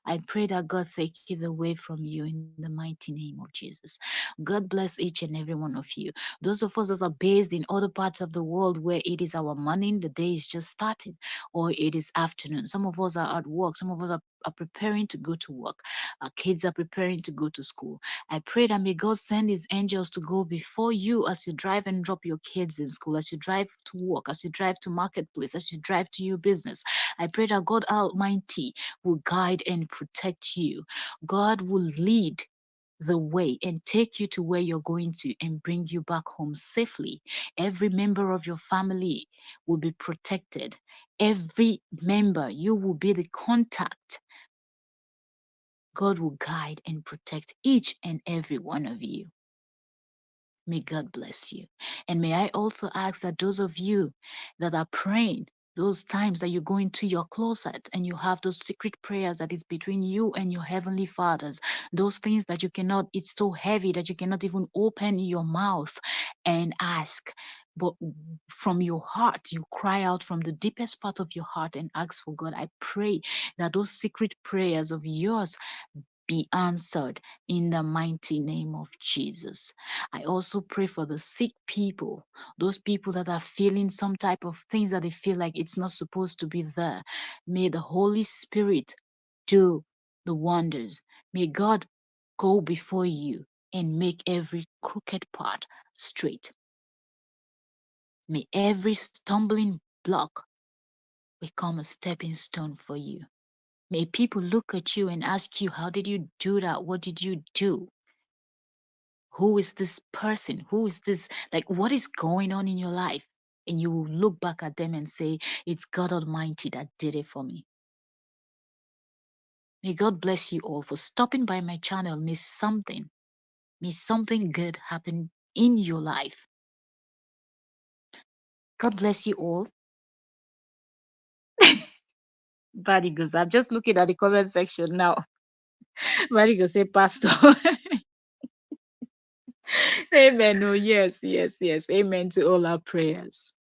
I pray that God take it away from you in the mighty name of Jesus. God bless each and every one of you. Those of us that are based in other parts of the world where it is our morning, the day is just starting, or it is afternoon. Some of us are at work. Some of us are preparing to go to work. Our kids are preparing to go to school. I pray that may God send his angels to go before you as you drive and drop your kids in school, as you drive to work, as you drive to marketplace, as you drive to your business. I pray that God Almighty will guide and protect you. God will lead the way and take you to where you're going to and bring you back home safely. Every member of your family will be protected. Every member, you will be the contact. God will guide and protect each and every one of you. May God bless you. And may I also ask that those of you that are praying, those times that you go into your closet and you have those secret prayers that is between you and your heavenly fathers, those things that you cannot, it's so heavy that you cannot even open your mouth and ask. But from your heart, you cry out from the deepest part of your heart and ask for God. I pray that those secret prayers of yours be answered in the mighty name of Jesus. I also pray for the sick people, those people that are feeling some type of things that they feel like it's not supposed to be there. May the Holy Spirit do the wonders. May God go before you and make every crooked path straight. May every stumbling block become a stepping stone for you. May people look at you and ask you, how did you do that? What did you do? Who is this person? Who is this? Like, what is going on in your life? And you will look back at them and say, it's God Almighty that did it for me. May God bless you all for stopping by my channel. May something good happen in your life. God bless you all. Badigus, I'm just looking at the comment section now. Badigus say, Pastor. Amen. Oh, yes, yes, yes. Amen to all our prayers.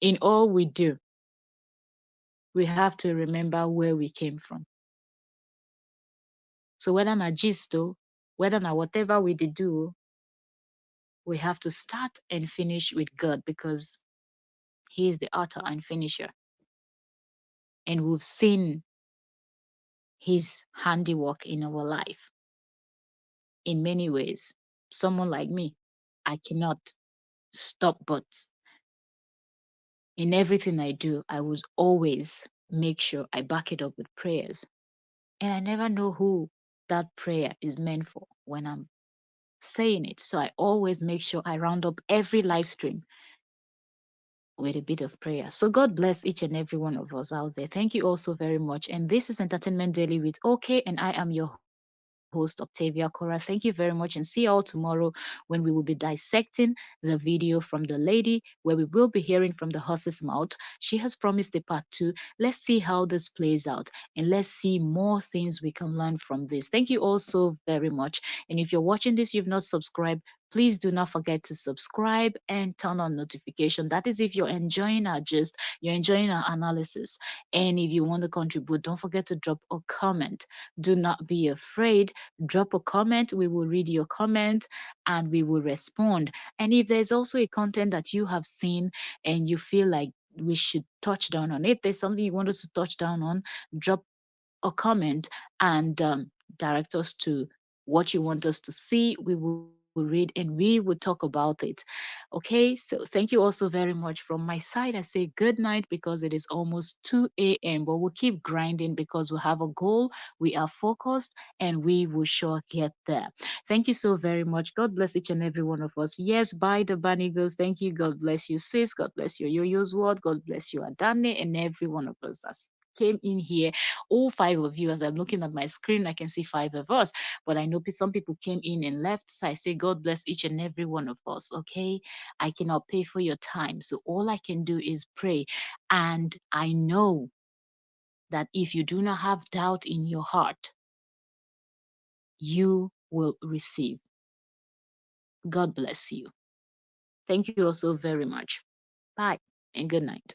In all we do, we have to remember where we came from. So whether na gist o, whether na whatever we dey do, we have to start and finish with God because He is the author and finisher. And we've seen His handiwork in our life in many ways. Someone like me, I cannot stop but in everything I do, I would always make sure I back it up with prayers. And I never know who that prayer is meant for when I'm saying it. So I always make sure I round up every live stream with a bit of prayer. So God bless each and every one of us out there. Thank you all so very much. And this is Entertainment Daily with OK, and I am your host, Octavia Cora. Thank you very much, and see you all tomorrow when we will be dissecting the video from the lady, where we will be hearing from the horse's mouth. She has promised a part two. Let's see how this plays out, and let's see more things we can learn from this. Thank you all so very much. And if you're watching this, you've not subscribed, please do not forget to subscribe and turn on notification. That is if you're enjoying our gist, you're enjoying our analysis. And if you want to contribute, don't forget to drop a comment. Do not be afraid. Drop a comment. We will read your comment and we will respond. And if there's also a content that you have seen and you feel like we should touch down on it, there's something you want us to touch down on, drop a comment and direct us to what you want us to see. We will read and we will talk about it. Okay, so thank you also very much. From my side, I say good night because it is almost 2 a.m. But we'll keep grinding because we have a goal, we are focused, and we will sure get there. Thank you so very much. God bless each and every one of us. Yes, bye, the bunny girls. Thank you. God bless you, sis. God bless you, Yo-Yo's World. God bless you, Adanne, and every one of us that came in here, all five of you. As I'm looking at my screen, I can see five of us, but I know some people came in and left. So I say, God bless each and every one of us. Okay. I cannot pay for your time. So all I can do is pray. And I know that if you do not have doubt in your heart, you will receive. God bless you. Thank you all so very much. Bye and good night.